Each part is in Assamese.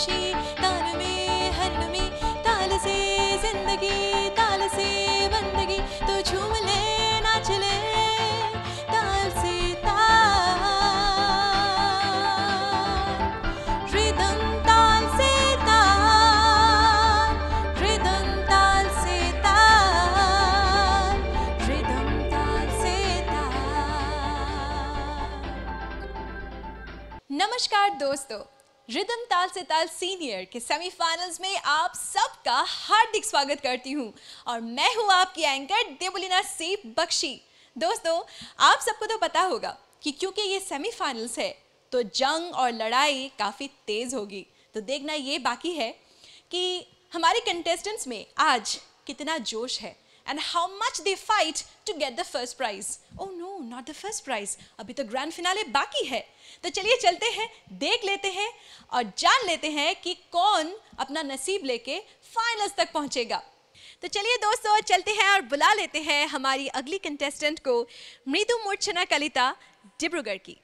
खुशी ताल में हर नमी ताल से जिंदगी ताल से बंदगी तो झूम ले नाच ले ताल से ताल रिदम ताल से ताल रिदम ताल से ताल रिदम ताल से ताल। नमस्कार दोस्तों, रिदम ताल से ताल सीनियर के सेमीफाइनल्स में आप सबका हार्दिक स्वागत करती हूं और मैं हूं आपकी एंकर देवलीना सी बख्शी। दोस्तों, आप सबको तो पता होगा कि क्योंकि ये सेमीफाइनल्स है तो जंग और लड़ाई काफ़ी तेज़ होगी। तो देखना ये बाकी है कि हमारे कंटेस्टेंट्स में आज कितना जोश है and how much they fight to get the first prize. Oh no, not the first prize. अभी तो ग्रैंड फिनाले बाकी है। तो चलिए चलते हैं, देख लेते हैं और जान लेते हैं कि कौन अपना नसीब लेके फाइनल्स तक पहुंचेगा। तो चलिए दोस्तों, चलते हैं और बुला लेते हैं हमारी अगली कंटेस्टेंट को, मृदु मूर्छना कलिता डिब्रूगढ़ की।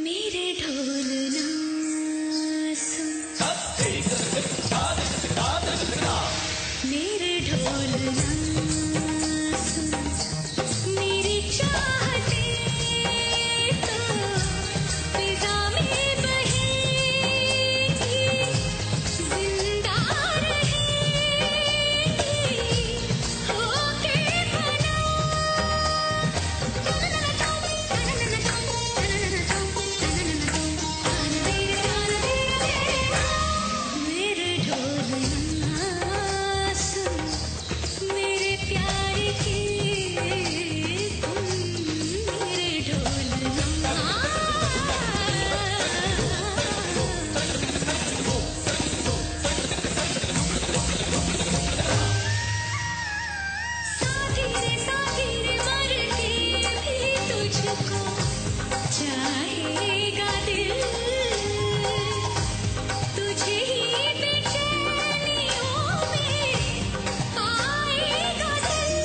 मेरे ढोल ना सुन, मेरे ढोल ना सुन, मेरी चाहते तो फिजा में बहेगी, जिंदा रहेगी होके फना। मेरे ढोल ना सुन, मेरे प्यार की धुन, मेरे ढोल ना। साथी रे मर के भी तुझको चाहेगा दिल, तुझे ही बेचैनियों में पाएगा दिल।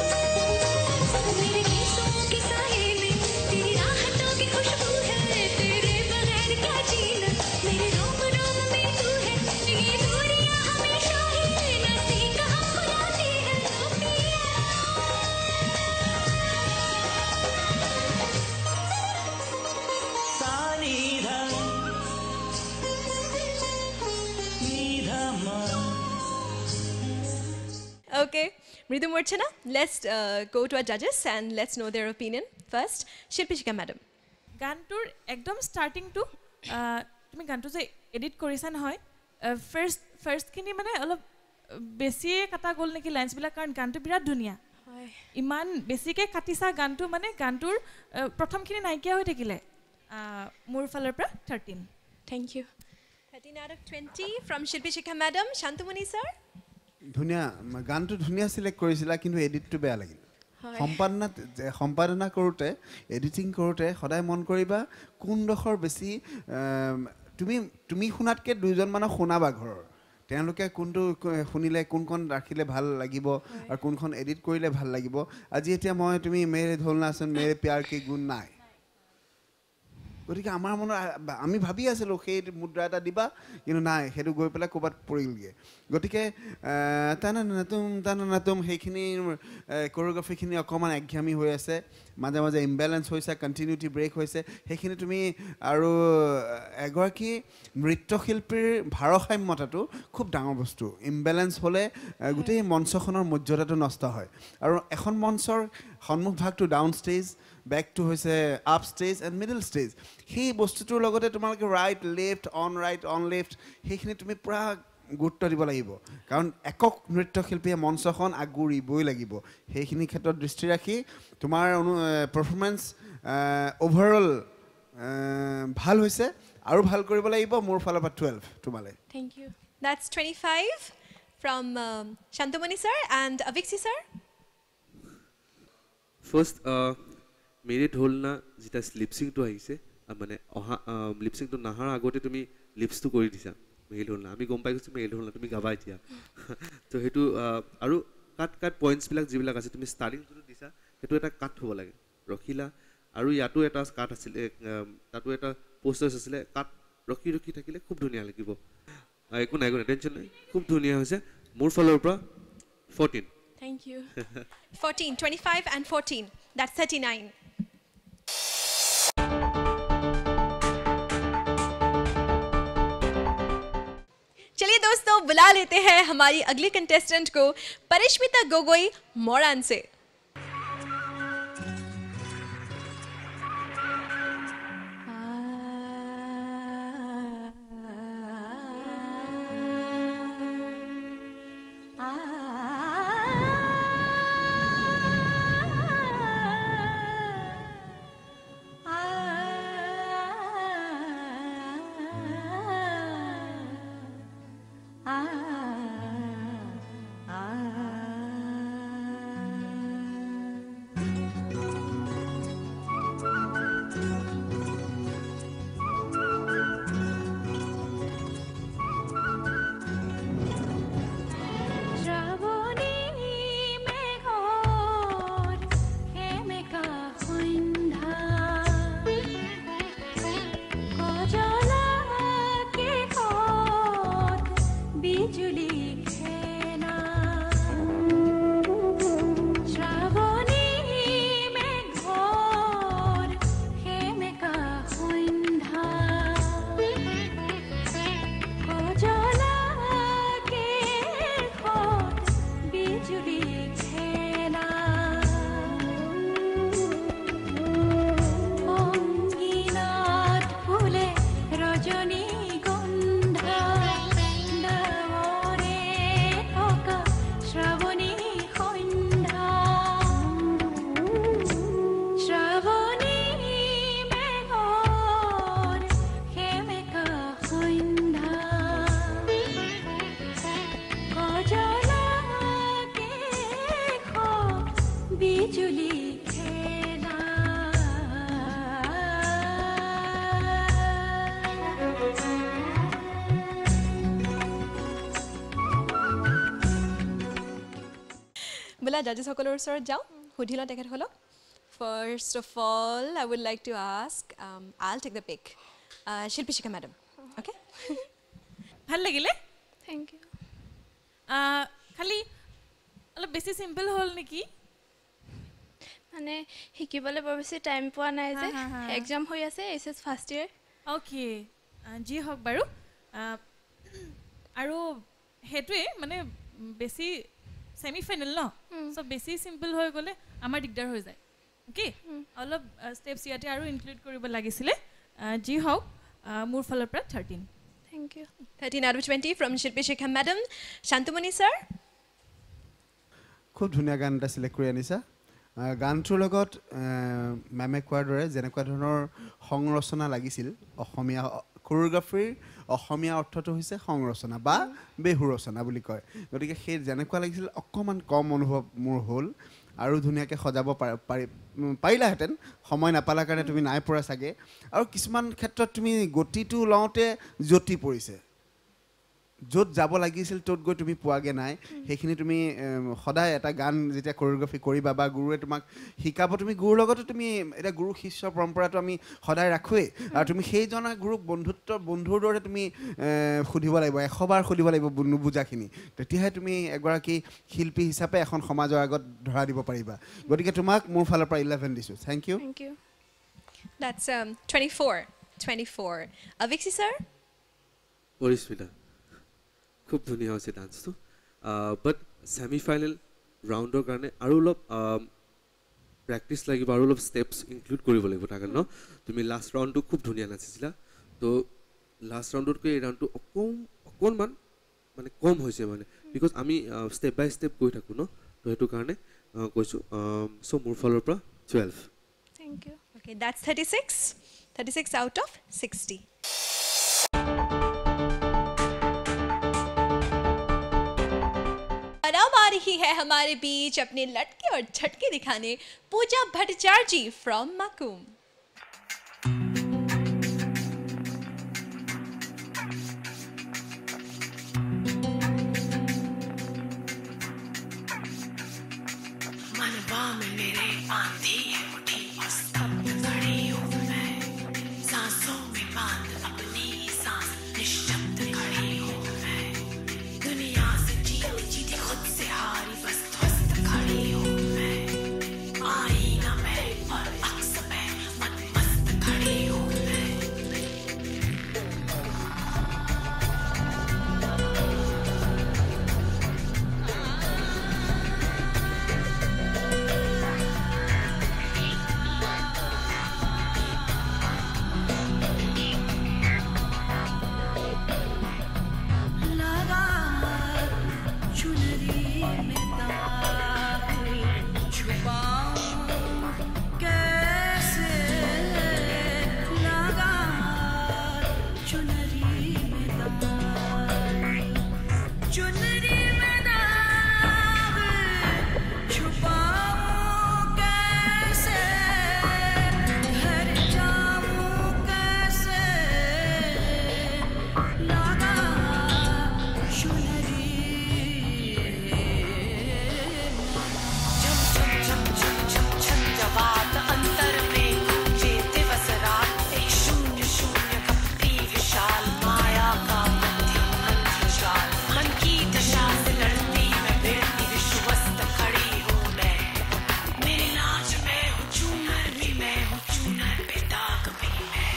मेरे गीतों के साए में तेरी राहतों की खुशबू है, तेरे बगैर क्या जीना, मेरे रोम रोम में तू है। ये दूरियां हमेशा ही नसी कहाँ बुलाती है, ओ पिया। Okay, Mridu Murchana, let's go to our judges and let's know their opinion. First, Shilpishika madam. গানটোৰ একদম ষ্টাৰ্টিংটো তুমি গানটো যে এডিট কৰিছা নহয়, ফাৰ্ষ্টখিনি মানে অলপ বেছিয়ে কাটা গ'ল নেকি লাইন্সবিলাক, কাৰণ গানটো বিৰাট ধুনীয়া। ইমান বেছিকৈ কাটিছা গানটো, মানে গানটোৰ প্ৰথমখিনি নাইকিয়া হৈ থাকিলে। মোৰ ফালৰ পৰা 13। Thank you. 13 out of 20 from Shilpishika madam. Shantamuni sir. ধুনীয়া গানটো ধুনীয়া সিলেক্ট কৰিছিলা, কিন্তু এডিটটো বেয়া লাগিল। সম্পাদনা কৰোঁতে এডিটিং কৰোঁতে সদায় মন কৰিবা কোনডোখৰ বেছি তুমি শুনাতকৈ দুজনমানক শুনাবা ঘৰৰ, তেওঁলোকে কোনটো শুনিলে কোনখন ৰাখিলে ভাল লাগিব আৰু কোনখন এডিট কৰিলে ভাল লাগিব। আজি এতিয়া তুমি মেৰে ঢোল না সুন মেৰে প্যাৰ কি গুণ নাই, গতিকে আমাৰ মনত আমি ভাবি আছিলোঁ সেই মুদ্ৰা এটা দিবা, কিন্তু নাই, সেইটো গৈ পেলাই ক'ৰবাত পৰিলগৈ। গতিকে তানানাতুম সেইখিনি কোৰিঅ'গ্ৰাফিখিনি অকণমান একঘামি হৈ আছে, মাজে মাজে ইম্বেলেঞ্চ হৈছে, কণ্টিনিউটি ব্ৰেক হৈছে। সেইখিনি তুমি আৰু এগৰাকী নৃত্যশিল্পীৰ ভাৰসাম্যতাটো খুব ডাঙৰ বস্তু। ইম্বেলেঞ্চ হ'লে গোটেই মঞ্চখনৰ মৰ্যাদাটো নষ্ট হয়। আৰু এখন মঞ্চৰ সন্মুখ ভাগটো ডাউন ষ্টেজ, বেকটো হৈছে up stage and middle stage. সেই বস্তুটোৰ লগতে তোমালোকে right left on right on left সেইখিনি তুমি পূৰা গুৰুত্ব দিব লাগিব কাৰণ একক নৃত্যশিল্পীয়ে মঞ্চখন আগুৰিবই লাগিব সেইখিনি ক্ষেত্ৰত দৃষ্টি ৰাখি তোমাৰ পাৰফৰ্মেন্স ওভাৰঅল ভাল হৈছে আৰু ভাল কৰিব লাগিব মোৰ ফালৰ পৰা 12 তোমালে Thank you. That's 25 from Shantamani sir and Aviksi sir. First, मेरे ढोल ना जिता लिपसिंग तो आई से मैंने लिपसिंग तो नहार आगोटे तुम्ही लिप्स तो कोई दिशा मेल ढोल ना अमी गम पाई कुछ मेल ढोल ना तुम्ही गवाई दिया तो हेतु आरु काट पॉइंट्स बिलाक जिबिलाक आसे तुम्ही स्टार्टिंग तो दिशा हेतु एटा काट होबो लागे रखिला आरु यातो एटा काट आছিলে तातो एटा पोस्टर्स आছিলে काट रखि থাকিলে খুব ধুনিয়া লাগিব একো নাই টেনশন নাই খুব ধুনিয়া হৈছে মোৰ ফলৰ পৰা 14 Thank you. 14, 25 and 14. That's 39. चलिए दोस्तों बुला लेते हैं हमारी अगली कंटेस्टेंट को परिश्मिता गोगोई मोरान से बोला जजेस সকলৰ ওচৰত যাও সুধিলা তেখেত হলক First of all, I would like to ask, I'll take the pick. Shilpi Shikha madam. Okay? ভাল লাগিলে Thank you. খালি অলপ বেছি সিম্পল হল নেকি মানে শিকিবলৈ বৰ বেছি টাইম পোৱা নাই যে এক্সাম হৈ আছে এছএছ ফাৰ্ষ্ট ইয়াৰ ওকে জি হক বাৰু আৰু হেতুৱে মানে বেছি সেমিফাইনাল ন সো বেছি সিম্পল হৈ গলে আমাৰ দিগদাৰ হৈ যায় ওকে অলপ স্টেপস ইয়াতে আৰু ইনক্লুড কৰিব লাগিছিলে জি হক মোৰ ফালৰ পৰা 13 Thank you. 13 out of 20 from Shilpi Shikha madam. Shantamani sir. খুব ধুনীয়া গান এটা সিলেক্ট কৰি আনিছা গানটোৰ লগত মেমে কোৱাৰ দৰে যেনেকুৱা ধৰণৰ সংৰচনা লাগিছিল অসমীয়া কোৰিওগ্ৰাফিৰ অসমীয়া অৰ্থটো হৈছে সংৰচনা বা বেহুৰচনা বুলি কয় গতিকে সেই যেনেকুৱা লাগিছিল অকমান কম অনুভৱ মোৰ হ'ল আৰু ধুনীয়াকৈ সজাব পাৰিলাহেঁতেন সময় নাপালা কাৰণে তুমি নাই পৰা চাগে আৰু কিছুমান ক্ষেত্ৰত তুমি গতিটো লওঁতে জটি পৰিছে য'ত যাব লাগিছিল ত'ত গৈ তুমি পোৱাগে নাই সেইখিনি তুমি সদায় এটা গান যেতিয়া কোৰিওগ্ৰাফি কৰিবা বা গুৰুৱে তোমাক শিকাব তুমি গুৰুৰ লগতে তুমি এটা গুৰু শিষ্য পৰম্পৰাটো আমি সদায় ৰাখোৱে আৰু তুমি সেইজনা গুৰুক বন্ধুৰ দৰে তুমি সুধিব লাগিব 100 বাৰ সুধিব লাগিব নুবুজাখিনি তেতিয়াহে তুমি এগৰাকী শিল্পী হিচাপে এখন সমাজৰ আগত ধৰা দিব পাৰিবা গতিকে তোমাক মোৰ ফালৰ পৰা 11 দিছো thank you Thank you. That's 24. Aviksi sir. Orishmita. খুব ধুনীয়া হৈছে ডান্সটো বাট সেমিফাইনাল ৰাউণ্ডৰ কাৰণে আৰু অলপ প্ৰেক্টিছ লাগিব আৰু অলপ ষ্টেপছ ইনক্লুড কৰিব লাগিব তাৰ কাৰণে তুমি লাষ্ট ৰাউণ্ডটো খুব ধুনীয়া নাচিছিলা তো লাষ্ট ৰাউণ্ডতকৈ এই ৰাউণ্ডটো অকণমান মানে কম হৈছে মানে বিকজ আমি ষ্টেপ বাই ষ্টেপ গৈ থাকোঁ ন তো সেইটো কাৰণে কৈছোঁ চ' মোৰ ফালৰ পৰা 12 Thank you. Okay, that's 36 out of 60. और अब आ रही है हमारे बीच अपने लटके और झटके दिखाने पूजा भट्टाचार्य जी फ्रॉम माकूम. मनवा में मेरे आंधी है उठी और स्तब्ध खड़ी हूँ मैं सांसों में बांध अपनी ही सांस निश्शब्द खड़ी हूँ मैं दुनिया से जीती जीती खुद से हारी बस ध्वस्त खड़ी हूँ मैं आईना मैं और अक्स मैं मस्त खड़ी हूँ मैं लगा चुनरी में दाग छुपाऊं कैसे लगा चुनरी में दाग चुनरी में दाग छुपाऊं कैसे घर जाऊं कैसे लगा चुनरी झम झम झम झम झम झंझावात अंतर में गूंजे दिवस रात एक शून्य शून्य कपटी विशाल माया का मध्यम अंधजाल मन की दशा से लड़ती मैं भिड़ती विश्वस्त खड़ी हूँ मैं मेरी नाच में हूँ चूनर भी मैं हूँ चूनर पे दाग भी मैं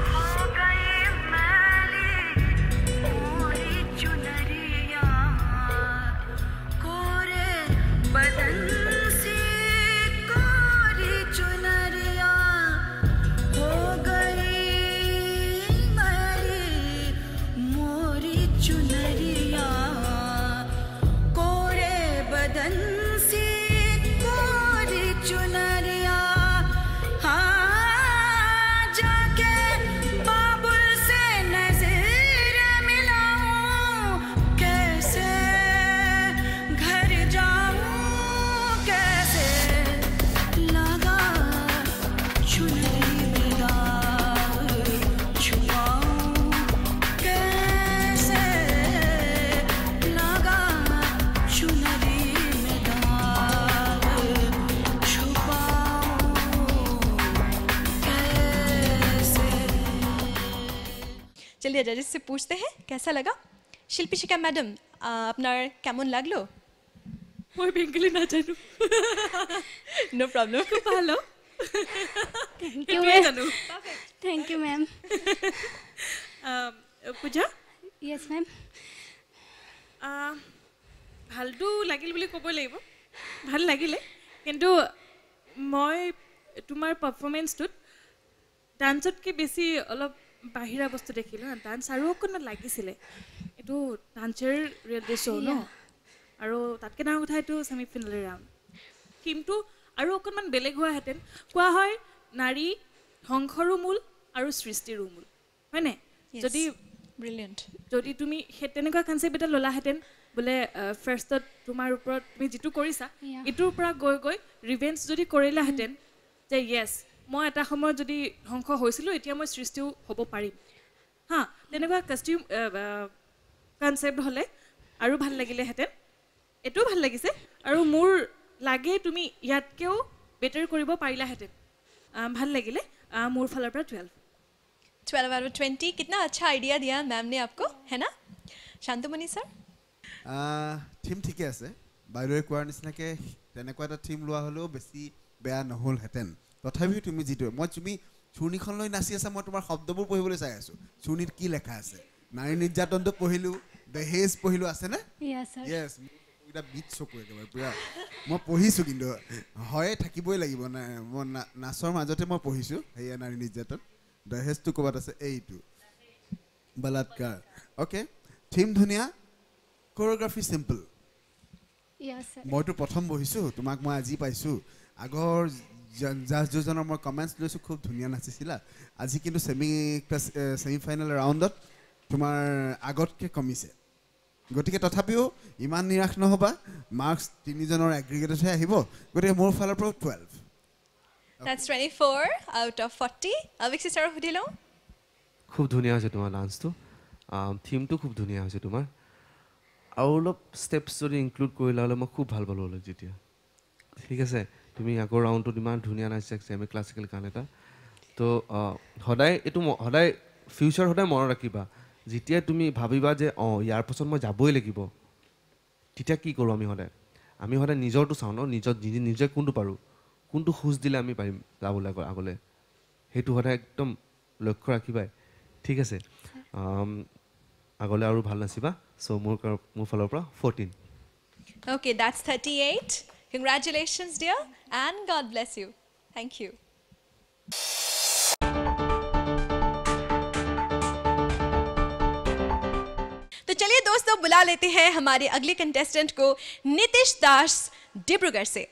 हो गई मैली मोरी चुनरिया कोरे बदन से कोरी चुनरिया हो गई मैली मोरी चुनरिया कोरे बदन से कोरी चुनरिया हाँ जाके बाबुल से नजर मिलाऊं कैसे घर जाऊं कैसे लगा चुनरी में दाग छुपाऊं कैसे लगा चुनरी में दाग छुपाऊं कैसे चलिए जजेस से पूछते हैं कैसा लगा. शिल्पी शिका मैडम আপনার কেমন লাগলো? মই বেংগলী নাজানো নো প্রবলেম. খুব ভালো Thank you, সেইটোৱে ma'am. জানো Thank you, ma'am. পূজা Yes, ma'am. ভালটো লাগিল বুলি ক'ব লাগিব ভাল লাগিলে কিন্তু মই তোমাৰ পাৰফৰ্মেঞ্চটোত ডান্সতকৈ বেছি অলপ বাহিৰা বস্তু দেখিলোঁ ডান্স আৰু অকণমান লাগিছিলে এইটো ডান্সৰ ৰিয়েলিটি শ্ব' ন আৰু তাতকৈ ডাঙৰ কথা এইটো ছেমি ফাইনেল ৰাউণ্ড থিমটো আৰু অকণমান বেলেগ হোৱাহেঁতেন কোৱা হয় নাৰী ধ্বংসৰো মূল আৰু সৃষ্টিৰো মূল হয়নে যদি ব্ৰিলিয়েণ্ট. যদি তুমি সেই তেনেকুৱা কনচেপ্ট এটা ল'লাহেঁতেন বোলে ফাৰ্ষ্টত তোমাৰ ওপৰত তুমি যিটো কৰিছা Yeah. ইটোৰ পৰা গৈ গৈ ৰিভেঞ্চ যদি কৰিলাহেঁতেন যে য়েছ মই এটা সময়ত যদি ধ্বংস হৈছিলোঁ এতিয়া মই সৃষ্টিও হ'ব পাৰিম হা তেনেকুৱা কষ্টিউম কনচেপ্ট হ'লে আৰু ভাল লাগিলেহেঁতেন এইটোও ভাল লাগিছে আৰু মোৰ লাগে তুমি ইয়াতকৈও বেটাৰ কৰিব পাৰিলাহেঁতেন ভাল লাগিলে মোৰ ফালৰ পৰা 12 out of 20. कितना अच्छा आइडिया दिया मैम ने आपको, है ना? शांतमणि सर. থিম ঠিকে আছে বাইদেৱে কোৱাৰ নিচিনাকৈ তেনেকুৱা এটা থিম লোৱা হ'লেও বেছি বেয়া নহ'লহেঁতেন তথাপিও তুমি যিটো তুমি চুৰ্ণিখন লৈ নাচি আছা মই তোমাৰ শব্দবোৰ পঢ়িবলৈ চাই আছোঁ চুৰ্ণিত কি লেখা আছে নাৰী নিৰ্যাতনটো পঢ়িলোঁ দহেজ পঢ়িলোঁ আছেনে Yes, sir. য়েছ এটা বিট চকু একেবাৰে পূৰা মই পঢ়িছোঁ কিন্তু হয়ে থাকিবই লাগিব মই নাচৰ মাজতে মই পঢ়িছোঁ সেয়া নাৰী নিৰ্যাতন দহেজটো ক'ৰবাত আছে এইটো বলাৎকাৰ অ'কে থিম ধুনীয়া কোৰিওগ্ৰাফি সিম্পল Yes, sir. মইতো প্ৰথম বহিছোঁ তোমাক মই আজি পাইছোঁ আগৰ জাজ দুজনৰ মই কমেণ্টছ লৈছোঁ খুব ধুনীয়া নাচিছিলা আজি কিন্তু ছেমি ফাইনেল ৰাউণ্ডত তোমাৰ আগতকৈ কমিছে গতিকে তথাপিও ইমান নিৰাশ নহ'বা মাৰ্কছ তিনিজনৰ এগ্ৰিগেটতহে আহিব গতিকে মোৰ ফালৰ পৰা 12 That's 24 out of 40. Aviksi sir সুধি লওঁ খুব ধুনীয়া হৈছে তোমাৰ ডান্সটো থিমটো খুব ধুনীয়া হৈছে তোমাৰ আৰু অলপ ষ্টেপছ যদি ইনক্লুড কৰিলা হ'লে মই খুব ভাল পালোঁ হ'লে যেতিয়া ঠিক আছে তুমি আগৰ ৰাউণ্ডটোত ইমান ধুনীয়া নাচিছা ছেমি ক্লাছিকেল গান এটা তো সদায় এইটো সদায় ফিউচাৰ সদায় মনত ৰাখিবা যেতিয়া তুমি ভাবিবা যে ইয়াৰ পাছত মই যাবই লাগিব তেতিয়া কি কৰোঁ আমি সদায় নিজৰটো চাওঁ ন নিজে কোনটো পাৰোঁ কোনটো খোজ দিলে আমি পাৰিম যাবলৈ আগলৈ সেইটো সদায় একদম লক্ষ্য ৰাখিবাই ঠিক আছে আগলৈ আৰু ভাল নাচিবা চ' মোৰ ফালৰ পৰা 14 Okay, that's 38. Congratulations, dear, and God bless you. Thank you. तो चलिए दोस्तों बुला लेते हैं हमारे अगले कंटेस्टेंट को नितिश दास डिब्रूगढ़ से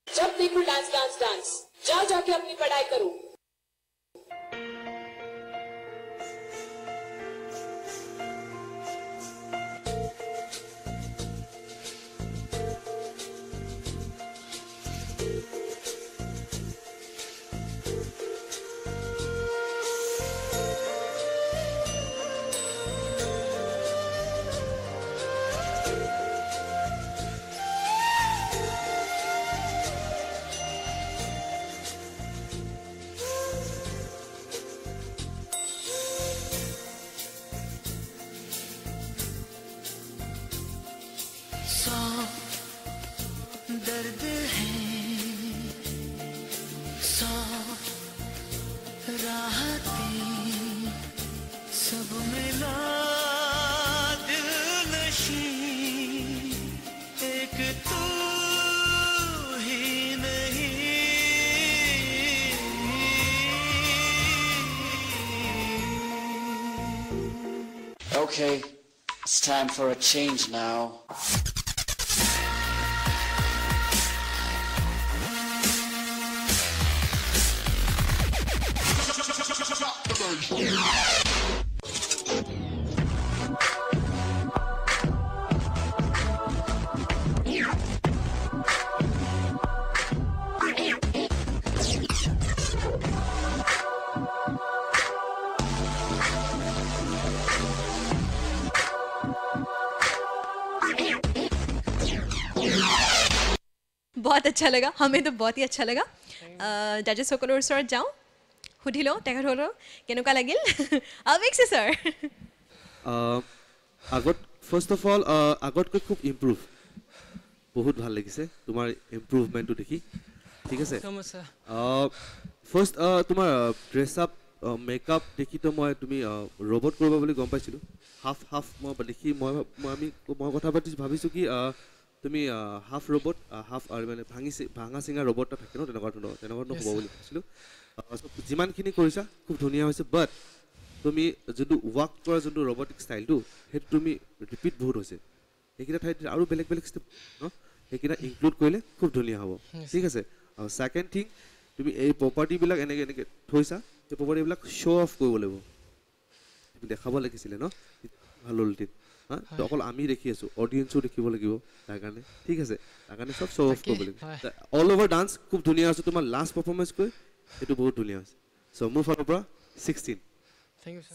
जब देखो डांस डांस डांस जाओ जाके अपनी पढ़ाई करो दर्द है सौ राहतें सब मिला दिल नशी एक तू ही नहीं Okay, it's time for a change now. बहुत अच्छा लगा हमें तो बहुत ही अच्छा लगा জাজেছসকলৰ ওচৰত যাওঁ সুধি লওঁ তেখেতসকলৰ কেনেকুৱা লাগিল অভিক্ষিত ছাৰ আগত ফাৰ্ষ্ট অফ অল আগতকৈ খুব ইম্প্ৰুভ বহুত ভাল লাগিছে তোমাৰ ইম্প্ৰুভমেণ্টটো দেখি ঠিক আছে ফাৰ্ষ্ট তোমাৰ ড্ৰেছ আপ মেকআপ দেখিতো মই তুমি ৰবট কৰিব বুলি গম পাইছিলোঁ হাফ মই দেখি মই কথা পাতি ভাবিছোঁ কি তুমি হাফ ৰবট হাফ আৰু মানে ভাঙা চিঙা ৰবট এটা থাকে ন তেনেকুৱা ধৰণৰ হ'ব বুলি ভাবিছিলোঁ যিমানখিনি কৰিছা খুব ধুনীয়া হৈছে বাট তুমি যোনটো ৱাক কৰা যোনটো ৰবটিক ষ্টাইলটো সেইটো তুমি ৰিপিট বহুত হৈছে সেইকেইটা ঠাইত আৰু বেলেগ বেলেগ ষ্টেপ ন সেইকেইটা ইনক্লুড কৰিলে খুব ধুনীয়া হ'ব ঠিক আছে আৰু ছেকেণ্ড থিং তুমি এই প্ৰপাৰ্টিবিলাক এনেকৈ থৈছা সেই প্ৰপাৰ্টিবিলাক শ্ব' অফ কৰিব লাগিব তুমি দেখাব লাগিছিলে ন ভাল হ'ল অকল আমি দেখি আছোঁ অডিয়েঞ্চো দেখিব লাগিব তাৰ কাৰণে ঠিক আছে তাৰ কাৰণে চব শ্ব' অফ কৰিব লাগিব অল অভাৰ ডান্স খুব ধুনীয়া হৈছে তোমাৰ লাষ্ট পাৰফৰ্মেঞ্চকৈ সেইটো বহুত ধুনীয়া হৈছে চ' মোৰ ফালৰ পৰা 16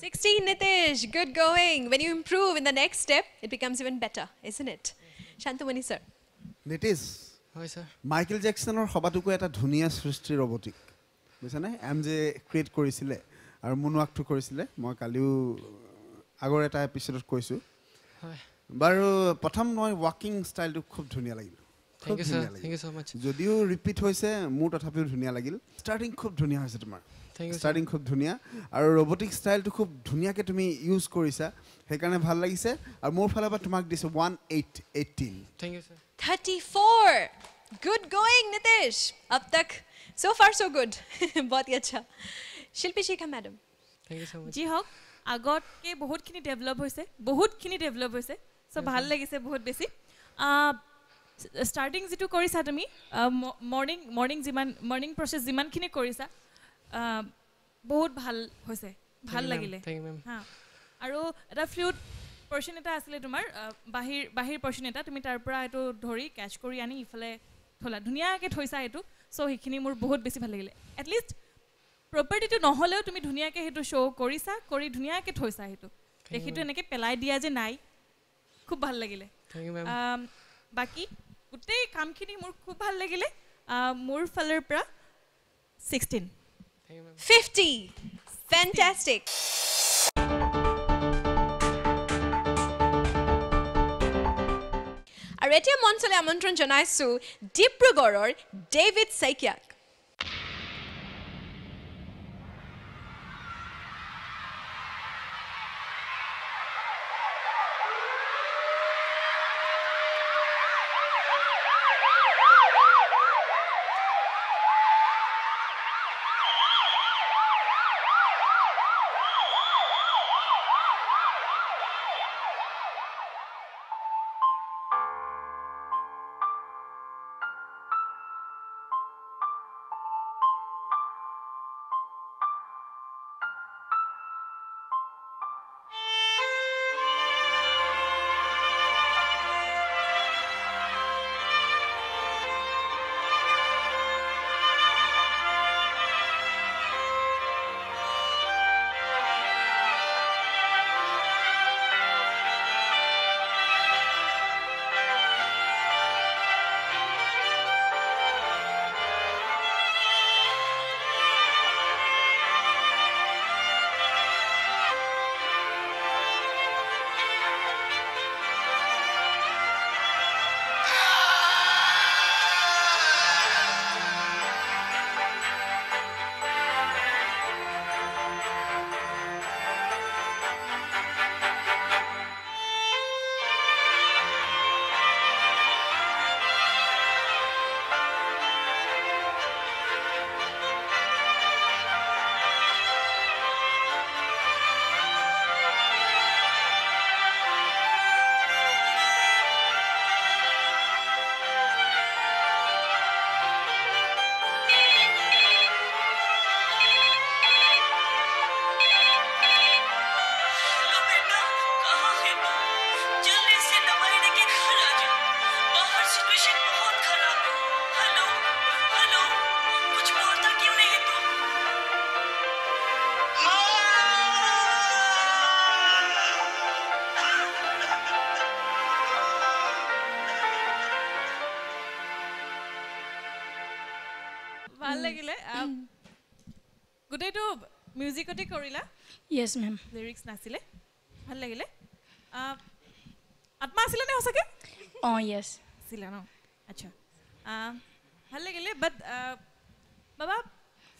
16 Nitish good going when you improve in the next step it becomes even better isn't it Shantamani sir Nitish হয় ছাৰ মাইকেল জেকছনৰ সবাতোকৈ এটা ধুনীয়া সৃষ্টি ৰবটিক বুজিছানে যে ক্ৰিয়েট কৰিছিলে আৰু মুনৱাকটো কৰিছিলে মই কালিও আগৰ এটা এপিছডত কৈছোঁ হয় বাৰু প্ৰথম মই ৱাকিং ষ্টাইলটো খুব ধুনীয়া লাগিল thank you sir thank you so' much যদিও ৰিপিট হৈছে মোৰ তথাপিও ধুনীয়া লাগিল ষ্টাৰ্টিং খুব ধুনীয়া হৈছে তোমাৰ থেংক ইউ ষ্টাৰ্টিং খুব ধুনীয়া আৰু ৰবটিক ষ্টাইলটো খুব ধুনীয়াকৈ তুমি ইউজ কৰিছা সেইকাৰণে ভাল লাগিছে আৰু মোৰ ফালৰ পৰা তোমাক দিছোঁ 18 thank you sir 34 good going Nitish अब तक so far so good बहुत ही अच्छा शिल्पी शिखा मैडम থেংক ইউ ছ' মাছ যি হওক আগতকৈ বহুতখিনি ডেভেলপ হৈছে চ' ভাল লাগিছে বহুত বেছি ষ্টাৰ্টিং যিটো কৰিছা তুমি মৰ্ণিং প্ৰচেছ যিমানখিনি কৰিছা বহুত ভাল হৈছে ভাল লাগিলে থেংক ইউ মেম হা আৰু এটা ফ্লুট পৰ্চন এটা আছিলে তোমাৰ বাহিৰ পৰ্চন এটা তুমি তাৰ পৰা এইটো ধৰি কেচ কৰি আনি ইফালে থ'লা ধুনীয়াকৈ থৈছা এইটো চ' সেইখিনি মোৰ বহুত বেছি ভাল লাগিলে এটলিষ্ট প্ৰপাৰ্টিটো নহ'লেও তুমি ধুনীয়াকৈ সেইটো শ্ব' কৰিছা কৰি ধুনীয়াকৈ থৈছা সেইটো দেখিটো এনেকৈ পেলাই দিয়া যে নাই খুব ভাল লাগিলে থেংক ইউ মেম বাকী গোটেই কামখিনি মোৰ খুব ভাল লাগিলে মোৰ ফালৰ পৰা 16 থেংক ইউ মেম 50 fantastic আৰু এতিয়া মঞ্চলৈ আমন্ত্ৰণ জনাইছোঁ ডিব্ৰুগড়ৰ ডেভিড শইকীয়াক গোটেইটো মিউজিকতে কৰিলা Yes, ma'am. লিৰিক্স নাছিলে ভাল লাগিলে আত্মা আছিলে নে সঁচাকে Oh, yes. আছিলে ন আচ্ছা ভাল লাগিলে বাট বাবা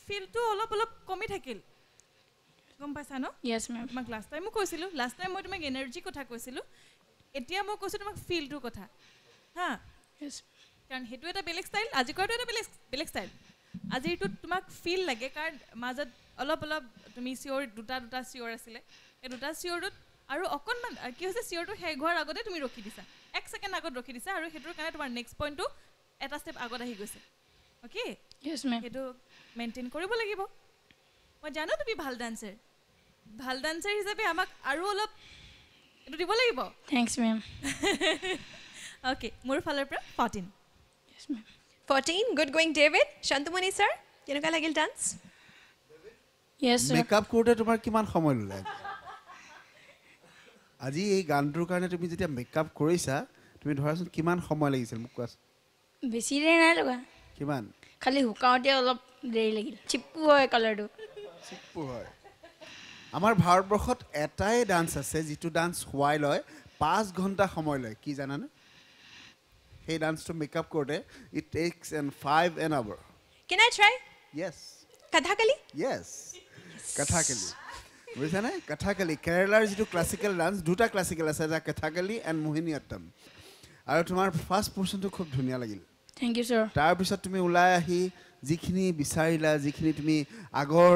ফিলটো অলপ অলপ কমি থাকিল গম পাইছা ন Yes, ma'am. তোমাক লাষ্ট টাইমো কৈছিলোঁ লাষ্ট টাইম মই তোমাক এনাৰ্জি কথা কৈছিলোঁ এতিয়া মই কৈছোঁ তোমাক ফিলটোৰ কথা হা Yes. কাৰণ সেইটো এটা বেলেগ ষ্টাইল আজি কৰাটো এটা বেলেগ ষ্টাইল আজিৰটোত তোমাক ফিল লাগে কাৰণ মাজত অলপ অলপ তুমি চিঞৰ দুটা চিঞৰ আছিলে এই দুটা চিঞৰটোত আৰু অকণমান কি হৈছে চিঞৰটো শেষ হোৱাৰ আগতে তুমি ৰখি দিছা 1 ছেকেণ্ড আগত ৰখি দিছা আৰু সেইটোৰ কাৰণে তোমাৰ নেক্সট পইণ্টটো এটা ষ্টেপ আগত আহি গৈছে অ'কে Yes, ma'am. সেইটো মেইনটেইন কৰিব লাগিব মই জানো তুমি ভাল ডান্সাৰ হিচাপে আমাক আৰু অলপ এইটো দিব লাগিব Thanks, ma'am. অ'কে মোৰ ফালৰ পৰা 14 Yes, ma'am. 14 good going David Shantamani sir কেনেকুৱা লাগিল ডান্স Yes, sir. মেকআপ কৰোঁতে তোমাৰ কিমান সময় ল'লে আজি এই গানটোৰ কাৰণে তুমি যেতিয়া মেকআপ কৰিছা তুমি ধৰাচোন কিমান সময় লাগিছিল মোক কোৱাচোন বেছি দেৰি নাই লগা কিমান খালি শুকাওঁতে অলপ দেৰি লাগিল চিপ্পু হয় কালাৰটো চিপ্পু হয় আমাৰ ভাৰতবৰ্ষত এটাই ডান্স আছে যিটো ডান্স হোৱাই লয় 5 ঘণ্টা সময় লয় কি জানানে সেই ডান্সটো মেকআপ কৰোঁতে it takes 5 an hour can I try yes Kathakali yes Kathakali বুজিছানে কথাকালি কেৰেলাৰ যিটো ক্লাছিকেল ডান্স দুটা ক্লাছিকেল আছে এটা কথাকালি এণ্ড মোহিনী আট্টম আৰু তোমাৰ ফাৰ্ষ্ট পৰ্চনটো খুব ধুনীয়া লাগিল থেংক ইউ ছাৰ তাৰপিছত তুমি ওলাই আহি যিখিনি বিচাৰিলা যিখিনি তুমি আগৰ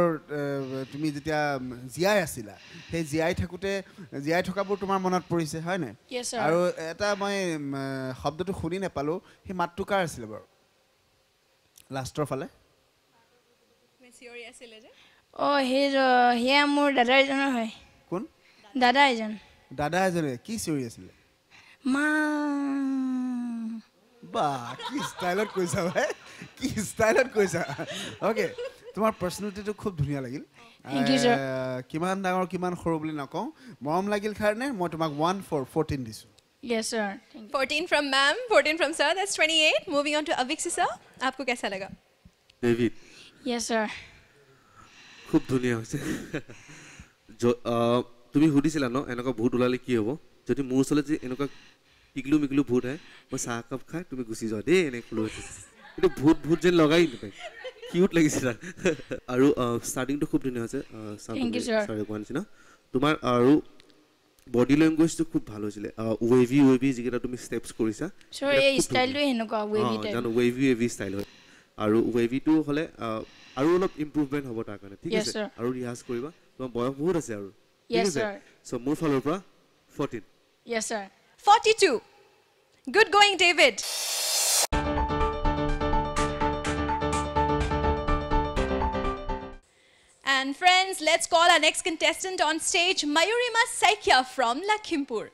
তুমি যেতিয়া জীয়াই আছিলা সেই জীয়াই থকাবোৰ তোমাৰ মনত পৰিছে হয়নে Yes, sir. আৰু এটা মই শব্দটো শুনি নাপালোঁ সেই মাতটো কাৰ আছিলে বাৰু লাষ্টৰ ফালে চিঞৰি আছিলে যে অঁ সেয়া মোৰ দাদা এজনৰ হয় কোন দাদা এজন দাদা এজনে কি চিঞৰি আছিলে মা বা কি ষ্টাইলত কৈছা ভাই কি ষ্টাইলত কৈছা অ'কে তোমাৰ পাৰ্চনেলিটিটো খুব ধুনীয়া লাগিল Thank you, sir. কিমান ডাঙৰ কিমান সৰু বুলি নকওঁ মৰম লাগিল কাৰণে মই তোমাক 14 দিছোঁ Yes, sir. Thank you. 14 from ma'am 14 from sir that's 28 moving on to Aviksi sir आपको कैसा लगा ডেভিড Yes, sir. খুব ধুনীয়া হৈছে তুমি সুধিছিলা ন এনেকুৱা ভূত ওলালে কি হ'ব যদি মোৰ ওচৰলৈ যদি এনেকুৱা টিকলু মিকলু ভূত আহে মই চাহ একাপ খাই তুমি গুচি যোৱা দেই এনে ক'লো কিন্তু ভূত যেন লগাই নাপায় কিউট লাগিছে তাক আৰু ষ্টাৰ্টিংটো খুব ধুনীয়া হৈছে Thank you, sir. কোৱা নিচিনা তোমাৰ আৰু বডি লেংগুৱেজটো খুব ভাল হৈছিলে ৱেভি যিকেইটা তুমি ষ্টেপছ কৰিছা Sir, এই ষ্টাইলটোৱে সেনেকুৱা ৱেভি টাইপ জানো ৱেভি ষ্টাইল হয় আৰু ৱেভিটো হ'লে আৰু অলপ ইম্প্ৰুভমেণ্ট হ'ব তাৰ কাৰণে ঠিক Yes, আছে sir. আৰু ৰিহাৰ্চ কৰিবা তোমাৰ বয়স বহুত আছে আৰু Yes, sir. চ' মোৰ ফালৰ পৰা 14 Yes, sir. 42 good going David and friends let's call our next contestant on stage Mayurima Saikia from Lakhimpur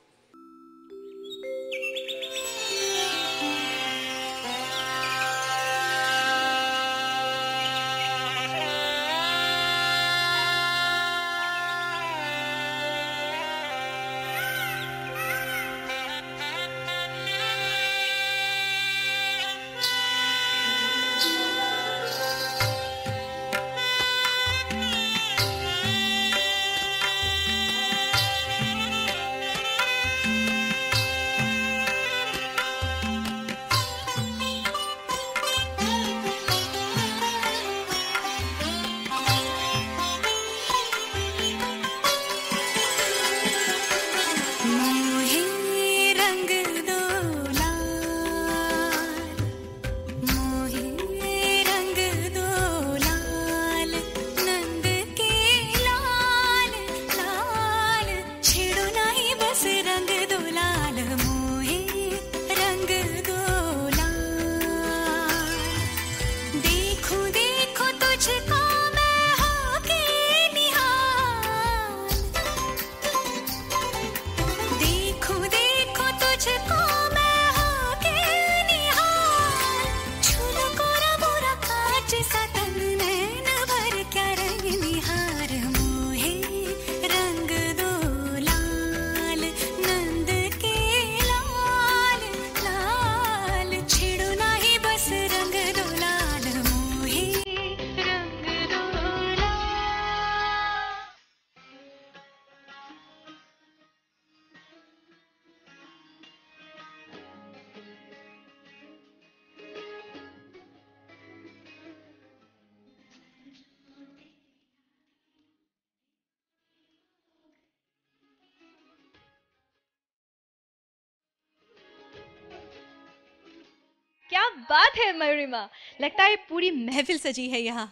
बात है मयूरिमा लगता है पूरी महफिल सजी है यहाँ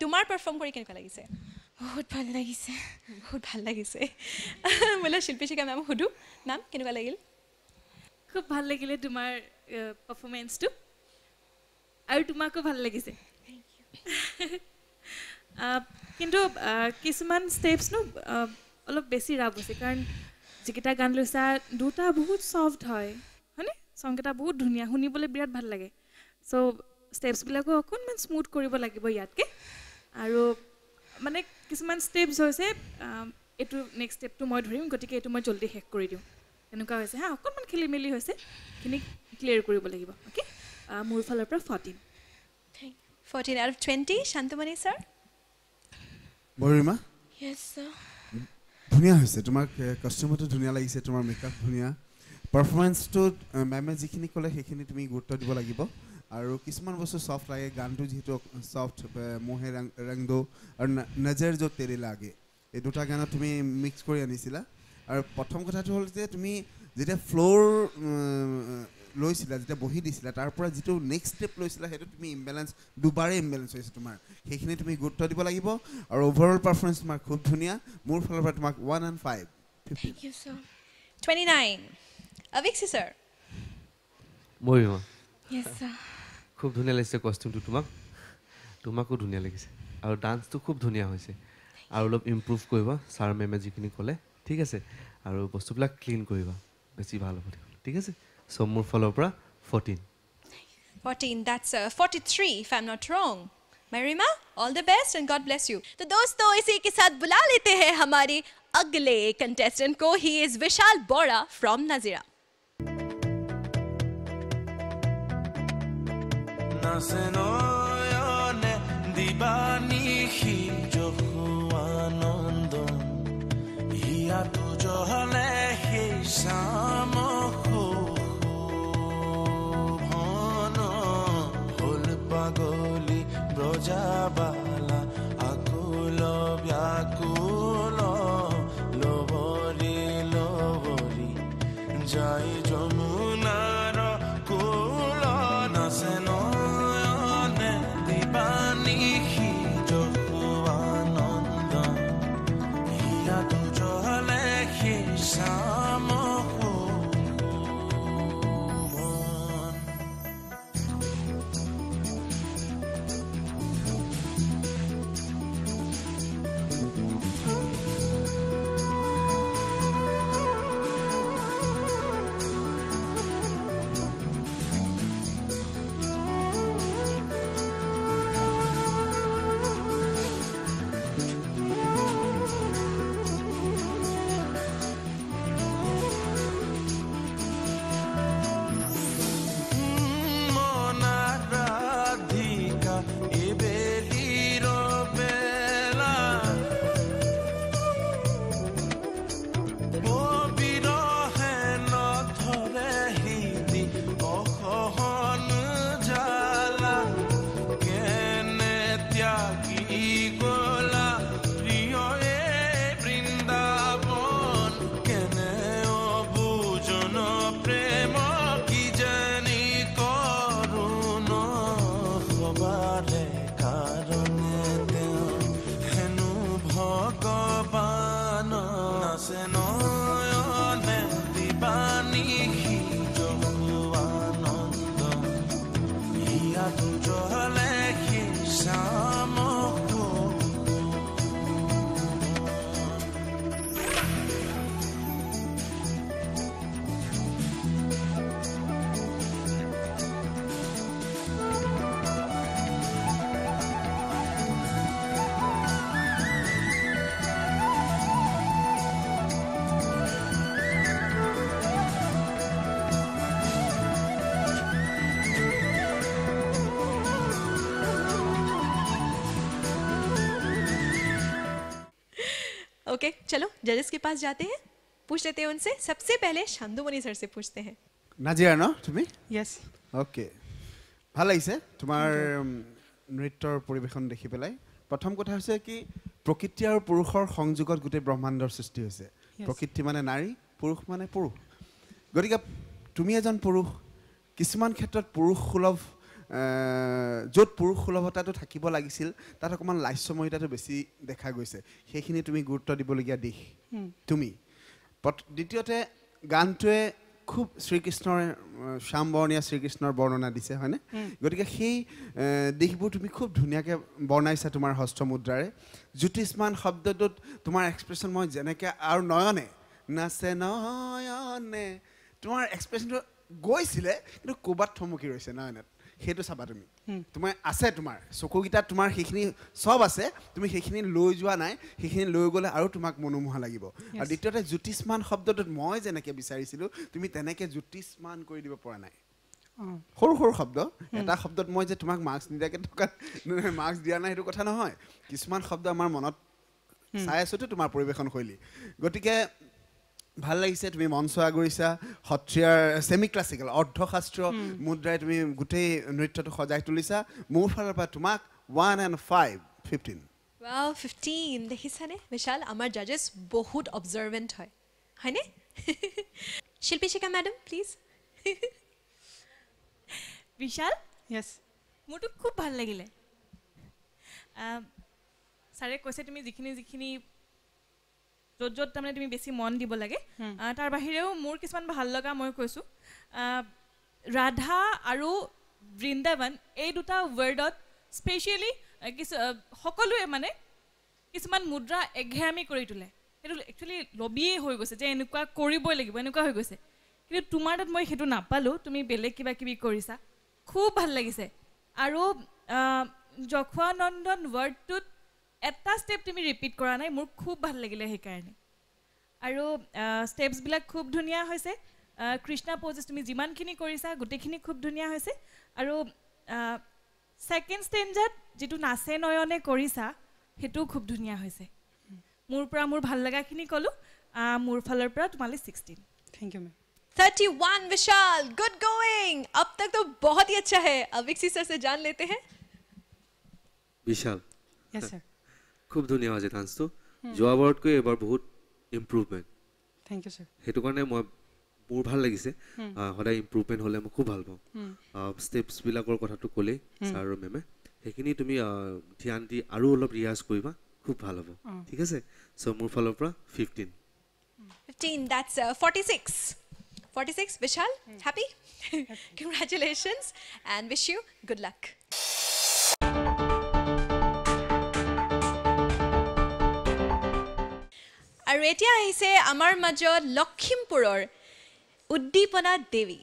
তোমাৰ পাৰফৰ্ম কৰি কেনেকুৱা লাগিছে বহুত ভাল লাগিছে বহুত ভাল লাগিছে মোলা শিল্পী শিকা মেম সুধো মেম কেনেকুৱা লাগিল খুব ভাল লাগিলে তোমাৰ পাৰফৰ্মেন্সটো আৰু তোমাকো ভাল লাগিছে কিন্তু কিছুমান ষ্টেপছ নো অলপ বেছি ৰাব হৈছে কাৰণ যিকেইটা গান লৈছা দুটা বহুত সফট হয় হয়নে সংকেইটা বহুত ধুনীয়া শুনিবলৈ বিৰাট ভাল লাগে চ' ষ্টেপছবিলাকো অকণমান স্মুথ কৰিব লাগিব ইয়াতকৈ আৰু মানে কিছুমান ষ্টেপছ হৈছে এইটো নেক্সট ষ্টেপটো মই ধৰিম গতিকে এইটো মই জলদি শেষ কৰি দিওঁ এনেকুৱা হৈছে হা অকণমান খেলি মেলি হৈছে এইখিনি ক্লিয়াৰ কৰিব লাগিব অ'কে মোৰ ফালৰ পৰা 14 14 out of 20 Shantamani sir Morima yes sir ধুনীয়া হৈছে তোমাৰ কষ্টিউমটো ধুনীয়া লাগিছে তোমাৰ মেকআপ ধুনীয়া পাৰফৰ্মেন্সটো মেমে যিখিনি ক'লে সেইখিনি তুমি গুৰুত্ব দিব লাগিব আৰু কিছুমান বস্তু সফট লাগে গানটো যেহেতু সফট মোহে ৰং দো আৰু নজৰ जो तेरे लागे এই দুটা গান তুমি মিক্স কৰি আনিছিলা আৰু প্ৰথম কথাটো হ'ল যে তুমি যেতিয়া ফ্লোৰ লৈছিলা যেতিয়া বহি দিছিলা তাৰ পৰা যেটো নেক্সট ষ্টেপ লৈছিলা সেইটো তুমি ইমবেলেন্স দুবাৰে ইমবেলেন্স হৈছে তোমাৰ সেইখিনি তুমি গুৰুত্ব দিব লাগিব আৰু ওভাৰঅল পাৰফৰ্মেন্স তোমাৰ খুব ধুনীয়া মোৰ ফালৰ পৰা তোমাক 1 and 5 thank you sir 29 Abhikshi sir Morima yes sir খুব ধুনীয়া লাগিছে কষ্টিউমটো তোমাকো ধুনীয়া লাগিছে আৰু ডান্সটো খুব ধুনীয়া হৈছে আৰু অলপ ইমপ্ৰুভ কৰিবা ছাৰ মেমে যিখিনি ক'লে ঠিক আছে আৰু বস্তুবিলাক ক্লিন কৰিবা বেছি ভাল হ'ব ঠিক আছে চ' মোৰ ফালৰ পৰা 14 that's 43 if I'm not wrong Marima all the best and God bless you तो दोस्तों इसी के साथ बुला लेते हैं हमारे अगले कंटेस्टेंट को he is Vishal Bora from Nazira নাসেনয়নে দিবানিশি জহুৱানন্দ হিয়া তুজহলে সেই সামহন হল পাগলি ব্ৰজাবালা আকুল ব্যাকুল লবৰি লবৰি যাই যমুনাৰ কুল নাচেন ओके चलो जजेस के पास जाते हैं पूछ लेते हैं उनसे सबसे पहले शांतमणि सर से पूछते हैं নাজিৰা ন তুমি য়েছ ওকে ভাল লাগিছে তোমাৰ নৃত্যৰ পৰিবেশন দেখি পেলাই প্ৰথম কথা হৈছে কি প্ৰকৃতি আৰু পুৰুষৰ সংযোগত গোটেই ব্ৰহ্মাণ্ডৰ সৃষ্টি হৈছে প্ৰকৃতি মানে নাৰী পুৰুষ মানে পুৰুষ গতিকে তুমি এজন পুৰুষ কিছুমান ক্ষেত্ৰত পুৰুষসুলভ য'ত পুৰুষসুলভতাটো থাকিব লাগিছিল তাত অকণমান লাস্যময়তাটো বেছি দেখা গৈছে সেইখিনি তুমি গুৰুত্ব দিবলগীয়া দিশ তুমি দ্বিতীয়তে গানটোৱে খুব শ্ৰীকৃষ্ণৰ শ্যামবৰ্ণীয়া শ্ৰীকৃষ্ণৰ বৰ্ণনা দিছে হয়নে গতিকে সেই দিশবোৰ তুমি খুব ধুনীয়াকৈ বৰ্ণাইছা তোমাৰ হস্তমুদ্ৰাৰে জ্যোতিষ্মান শব্দটোত তোমাৰ এক্সপ্ৰেশ্যন মই যেনেকৈ আৰু নয়নে নাচে নয়নে তোমাৰ এক্সপ্ৰেশ্যনটো গৈছিলে কিন্তু ক'ৰবাত থমকি ৰৈছে নয়নত সেইটো চাবা তুমি তোমাৰ আছে তোমাৰ চকুকেইটাত তোমাৰ সেইখিনি চব আছে তুমি সেইখিনি লৈ যোৱা নাই সেইখিনি লৈ গ'লে আৰু তোমাক মনোমোহা লাগিব আৰু দ্বিতীয়তে জ্যোতিষ্মান শব্দটোত মই যেনেকৈ বিচাৰিছিলোঁ তুমি তেনেকৈ জ্যোতিষ্মান কৰি দিব পৰা নাই সৰু সৰু শব্দ এটা শব্দত মই যে তোমাক মাৰ্কছ নিদিয়াকৈ থকা মাৰ্কছ দিয়া নাই সেইটো কথা নহয় কিছুমান শব্দ আমাৰ মনত চাই আছোতো তোমাৰ পৰিৱেশন শৈলী গতিকে ভাল লাগিছে তুমি মঞ্চ আগৰিছা সত্ৰীয়াৰ সেমি ক্লাছিকেল অৰ্ধশাস্ত্ৰীয় মুদ্ৰাৰে তুমি গোটেই নৃত্যটো সজাই তুলিছা মোৰ ফালৰ পৰা তোমাক 1 and 5 15 Wow, 15 দেখিছানে বিশাল আমাৰ জাজেছ বহুত অবজাৰভেন্ট হয় হয়নে শিল্পী শিকা ম্যাডাম প্লিজ বিশাল ইয়েস মোৰটো খুব ভাল লাগিলে ছাৰে কৈছে তুমি যিখিনি য'ত তাৰমানে তুমি বেছি মন দিব লাগে তাৰ বাহিৰেও মোৰ কিছুমান ভাল লগা মই কৈছোঁ ৰাধা আৰু বৃন্দাবন এই দুটা ৱৰ্ডত স্পেচিয়েলি সকলোৱে মানে কিছুমান মুদ্ৰা এঘেৰামি কৰি তোলে সেইটো একচুৱেলি লবিয়েই হৈ গৈছে যে এনেকুৱা কৰিবই লাগিব এনেকুৱা হৈ গৈছে কিন্তু তোমাৰ তাত মই সেইটো নাপালোঁ তুমি বেলেগ কিবা কিবি কৰিছা খুব ভাল লাগিছে আৰু যক্ষানন্দন ৱৰ্ডটোত এটা ষ্টেপ তুমি ৰিপিট কৰা নাই মোৰ খুব ভাল লাগিলে সেইকাৰণে আৰু ষ্টেপছবিলাক খুব ধুনীয়া হৈছে কৃষ্ণা প'জেছ তুমি যিমানখিনি কৰিছা গোটেইখিনি খুব ধুনীয়া হৈছে আৰু ছেকেণ্ড ষ্টেঞ্জাত যিটো নাচে নয়নে কৰিছা সেইটোও খুব ধুনীয়া হৈছে মোৰ পৰা মোৰ ভাল লগাখিনি ক'লোঁ মোৰ ফালৰ পৰা তোমালৈ 16 thank you ma'am 31 Vishal good going अब तक तो बहुत ही अच्छा है अब विक्सी सर से जान लेते हैं বিশাল यस सर খুব ধুনীয়া হৈছে ডান্সটো যোৱাবাৰতকৈ এবাৰ বহুত ইম্প্ৰুভমেণ্ট थैंक यू सर সেইটো কাৰণে মই মোৰ ভাল লাগিছে সদায় ইম্প্ৰুভমেণ্ট হ'লে মই খুব ভাল পাওঁ ষ্টেপছবিলাকৰ কথাটো ক'লেই ছাৰ আৰু মেমে সেইখিনি তুমি ধ্যান দি আৰু অলপ ৰিয়াজ কৰিবা খুব ভাল হ'ব ঠিক আছে চ' মোৰ ফালৰ পৰা 15 that's 46 Vishal happy congratulations and wish you good luck আৰু এতিয়া আহিছে আমাৰ মাজত লখিমপুৰৰ উদ্দীপনা দেৱী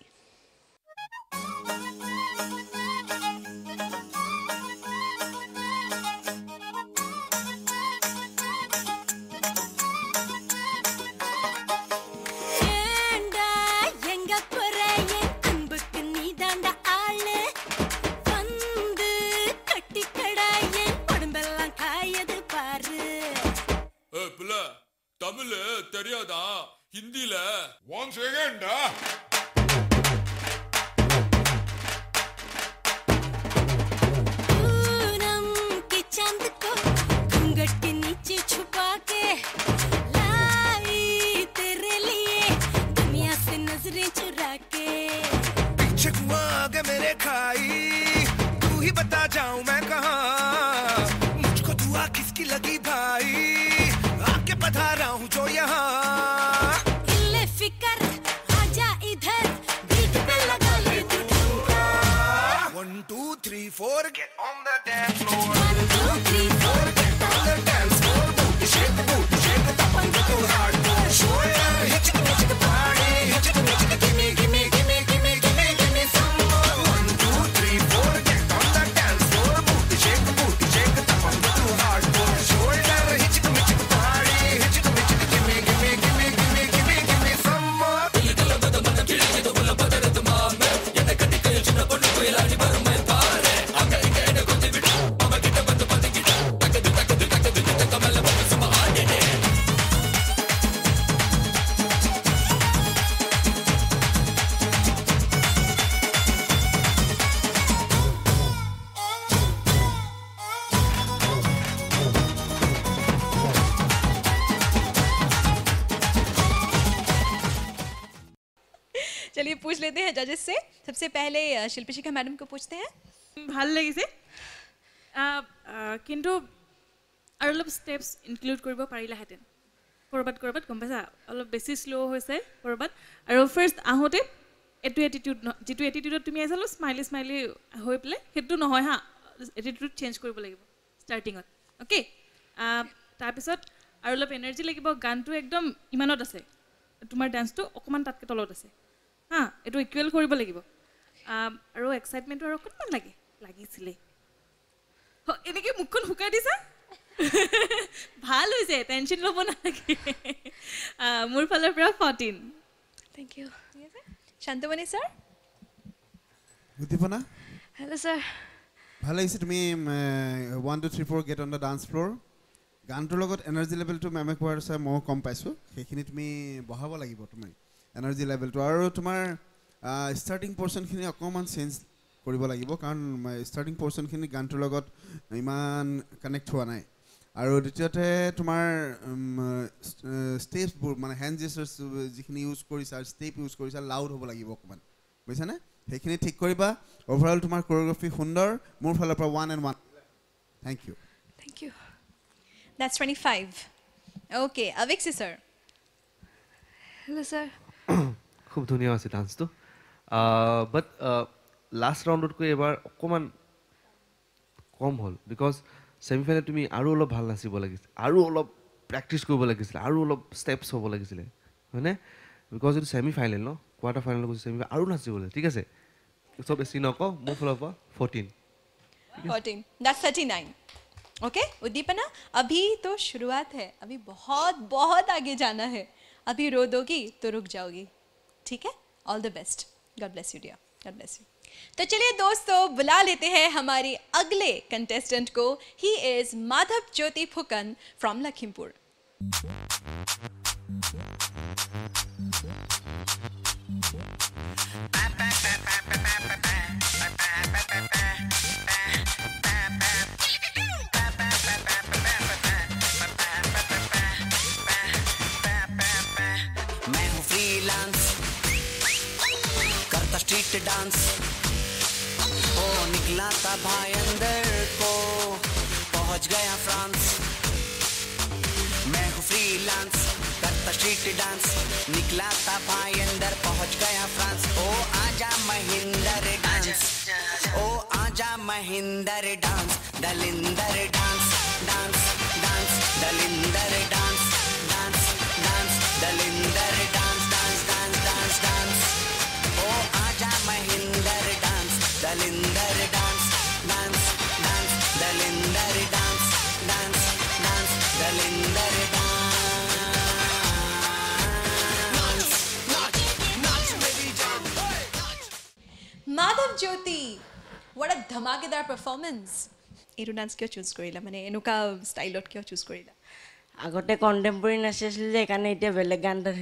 தமிழ் தெரியாதா ஹிந்தில 1 செகண்ட் पूनम के चांद को घूंघट के नीचे छुपा के लाई तेरे लिए दुनिया से नजरें चुरा के पीछे हुआ आगे मेरे खाई तू ही बता जाऊं मैं कहाँ मुझको दुआ किसकी लगी भाई आके बता रहा हूँ जो यहाँ इल्ले फिकर आजा इधर बीट पे लगा ले तू ठुमका 1 2 3 4 get on the dance floor 1 2 3 4 get on the dance floor booty shake the top and go hardcore show ya hit the party hit the give me some more 1 2 3 4 get on the dance floor booty shake the top and go hardcore show ya hit the चलिए पूछ लेते हैं जजेस से सबसे पहले शिल्पी शिखा मैडम को पूछते हैं ভাল লাগিছে কিন্তু আৰু অলপ ষ্টেপছ ইনক্লুড কৰিব পাৰিলাহেঁতেন ক'ৰবাত গম পাইছা অলপ বেছি শ্ল' হৈছে ক'ৰবাত আৰু ফাৰ্ষ্ট আহোঁতে এইটো এটিটিউড যিটো এটিটিউডত তুমি আহিছা অলপ স্মাইলি হৈ পেলাই সেইটো নহয় হা এটিটিউড চেঞ্জ কৰিব লাগিব ষ্টাৰ্টিঙত অ'কে তাৰপিছত আৰু অলপ এনাৰ্জি লাগিব গানটো একদম ইমানত আছে তোমাৰ ডান্সটো অকণমান তাতকৈ তলত আছে হা এইটো ইকুৱেল কৰিব লাগিব আৰু এক্সাইটমেণ্টটো আৰু অকণমান লাগিছিলে এনেকৈ মুখখন শুকাই দিছা ভাল হৈছে টেনশ্যন ল'ব নালাগে মোৰ ফালৰ পৰা 14 থ্যাংক ইউ শান্তমণি স্যাৰ উদ্দীপনা হেল্ল' ছাৰ ভাল লাগিছে তুমি 1 2 3 4 get on the dance floor গানটোৰ লগত এনাৰ্জি লেভেলটো মেমে কোৱাৰ চাই মই কম পাইছোঁ সেইখিনি তুমি বঢ়াব লাগিব তুমি এনাৰ্জি লেভেলটো আৰু তোমাৰ ষ্টাৰ্টিং পৰ্চনখিনি অকণমান চেঞ্জ কৰিব লাগিব কাৰণ ষ্টাৰ্টিং পৰ্চনখিনি গানটোৰ লগত ইমান কানেক্ট হোৱা নাই আৰু দ্বিতীয়তে তোমাৰ ষ্টেপছবোৰ মানে হেণ্ড জেষ্টাৰ্ছ যিখিনি ইউজ কৰিছা ষ্টেপ ইউজ কৰিছা লাউড হ'ব লাগিব অকণমান বুজিছানে সেইখিনি ঠিক কৰিবা অভাৰঅল তোমাৰ কোৰিঅ'গ্ৰাফি সুন্দৰ মোৰ ফালৰ পৰা 1 and 1 thank you That's 25 okay Aviksi sir hello' sir খুব ধুনীয়া আছে ডান্সটো বাট লাষ্ট ৰাউণ্ডতকৈ এবাৰ অকণমান কম হ'ল বিকজ ছেমিফাইনেল তুমি আৰু অলপ ভাল নাচিব লাগিছিল আৰু অলপ প্ৰেক্টিছ কৰিব লাগিছিলে আৰু অলপ ষ্টেপছ হ'ব লাগিছিলে হয়নে বিকজ এইটো ছেমিফাইনেল ন কোৱাৰ্টাৰ ফাইনেল গৈছে ছেমিফাইনেল আৰু নাচিবলৈ ঠিক আছে চব বেছি নকওঁ মোৰ ফালৰ পৰা 14 that's 39 ओके उद्दीपना अभी तो शुरुआत है अभी बहुत बहुत आगे जाना है अभी रो दोगी तो रुक जाओगी ठीक है all the best God bless you dear God bless you तो चलिए दोस्तों बुला लेते हैं हमारे अगले कंटेस्टेंट को he is Madhav Jyoti Phukan from Lakhimpur street dance ओ निकला था भाई अंदर को पहुंच गया फ्रांस मैं हूँ फ्रीलांस करता स्ट्रीट डांस निकला था भाई अंदर पहुंच गया फ्रांस ओ आजा महिंदर डांस ओ आजा Mahinder dance Dalinder dance dance dance Dalinder dance dance dance Dalinder dance dance dance dance dance ओ आजा Mahinder dance Dalinder dance dance dance Dalinder dance dance dance Dalinder dance Madhav Jyoti what a धमाकेदार परफॉर्मेंस एरो डांस क्यों चूज करिला माने एनुका स्टाइलत क्यों चूज करिला আগতে কন্টেম্পৰেৰী নাচিছিল যে সেইকাৰণে এতিয়া বেলেগ গান এটা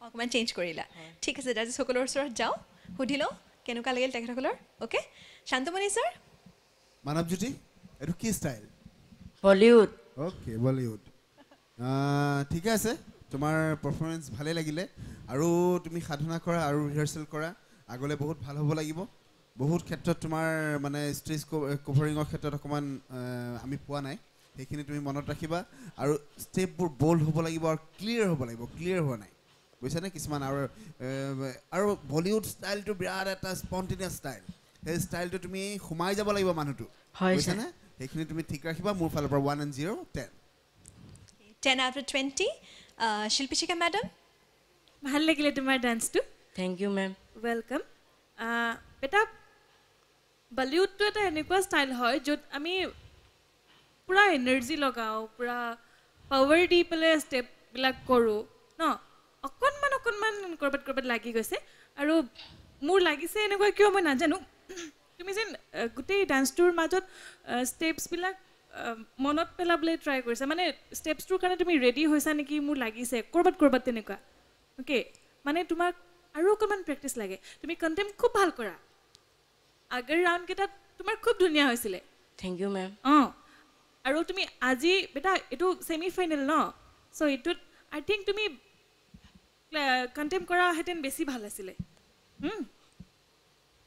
অকমান চেঞ্জ কৰিলা ঠিক আছে জাজি সকলৰ ওচৰত যাও সুধিলো কেনেকুৱা লাগিল তেখেতসকলৰ ওকে শান্তমণি স্যাৰ মানৱজ্যোতি এইটো কি ষ্টাইল বলিউড ওকে বলিউড ঠিকে আছে তোমাৰ পাৰফৰমেন্স ভালে লাগিলে আৰু তুমি সাধনা কৰা আৰু ৰিহাৰ্সেল কৰা আগলে বহুত ভাল হ'ব লাগিব বহুত ক্ষেত্ৰত তোমাৰ মানে ষ্ট্ৰেজ কভাৰিঙৰ ক্ষেত্ৰত অকমান আমি পোৱা নাই সেইখিনি তুমি মনত ৰাখিবা আৰু ষ্টেপবোৰ বোল্ড হ'ব লাগিব আৰু ক্লিয়াৰ হ'ব লাগিব ক্লিয়াৰ হোৱা নাই বুজিছানে কিছুমান আৰু বলিউড ষ্টাইলটো বিৰাট এটা স্পণ্টেনিয়াছ ষ্টাইল সেই ষ্টাইলটো তুমি সোমাই যাব লাগিব মানুহটো বুজিছানে সেইখিনি তুমি ঠিক ৰাখিবা মোৰ ফালৰ পৰা 1 and 0 10 out of 20 শিল্পী শিখা ম্যাডাম ভাল লাগিলে তোমাৰ ডান্সটো থ্যাংক ইউ মেম ওয়েলকাম বেটা বলিউডটো এটা এনেকুৱা ষ্টাইল হয় য'ত আমি পুৰা এনাৰ্জি লগাওঁ পুৰা পাৱাৰ দি পেলাই ষ্টেপবিলাক কৰোঁ ন অকণমান ক'ৰবাত লাগি গৈছে আৰু মোৰ লাগিছে এনেকুৱা কিয় মই নাজানো তুমি যেন গোটেই ডান্সটোৰ মাজত ষ্টেপছবিলাক মনত পেলাবলৈ ট্ৰাই কৰিছা মানে ষ্টেপছটোৰ কাৰণে তুমি ৰেডি হৈছা নেকি মোৰ লাগিছে ক'ৰবাত তেনেকুৱা অ'কে মানে তোমাক আৰু অকণমান প্ৰেক্টিছ লাগে তুমি কণ্টেম খুব ভাল কৰা আগৰ ৰাউণ্ডকেইটাত তোমাৰ খুব ধুনীয়া হৈছিলে থ্যাংক ইউ মেম অঁ আৰু তুমি আজি বেটা এইটো ছেমি ফাইনেল ন চ' এইটোত আই থিংক তুমি কণ্টেম কৰাহেঁতেন বেছি ভাল আছিলে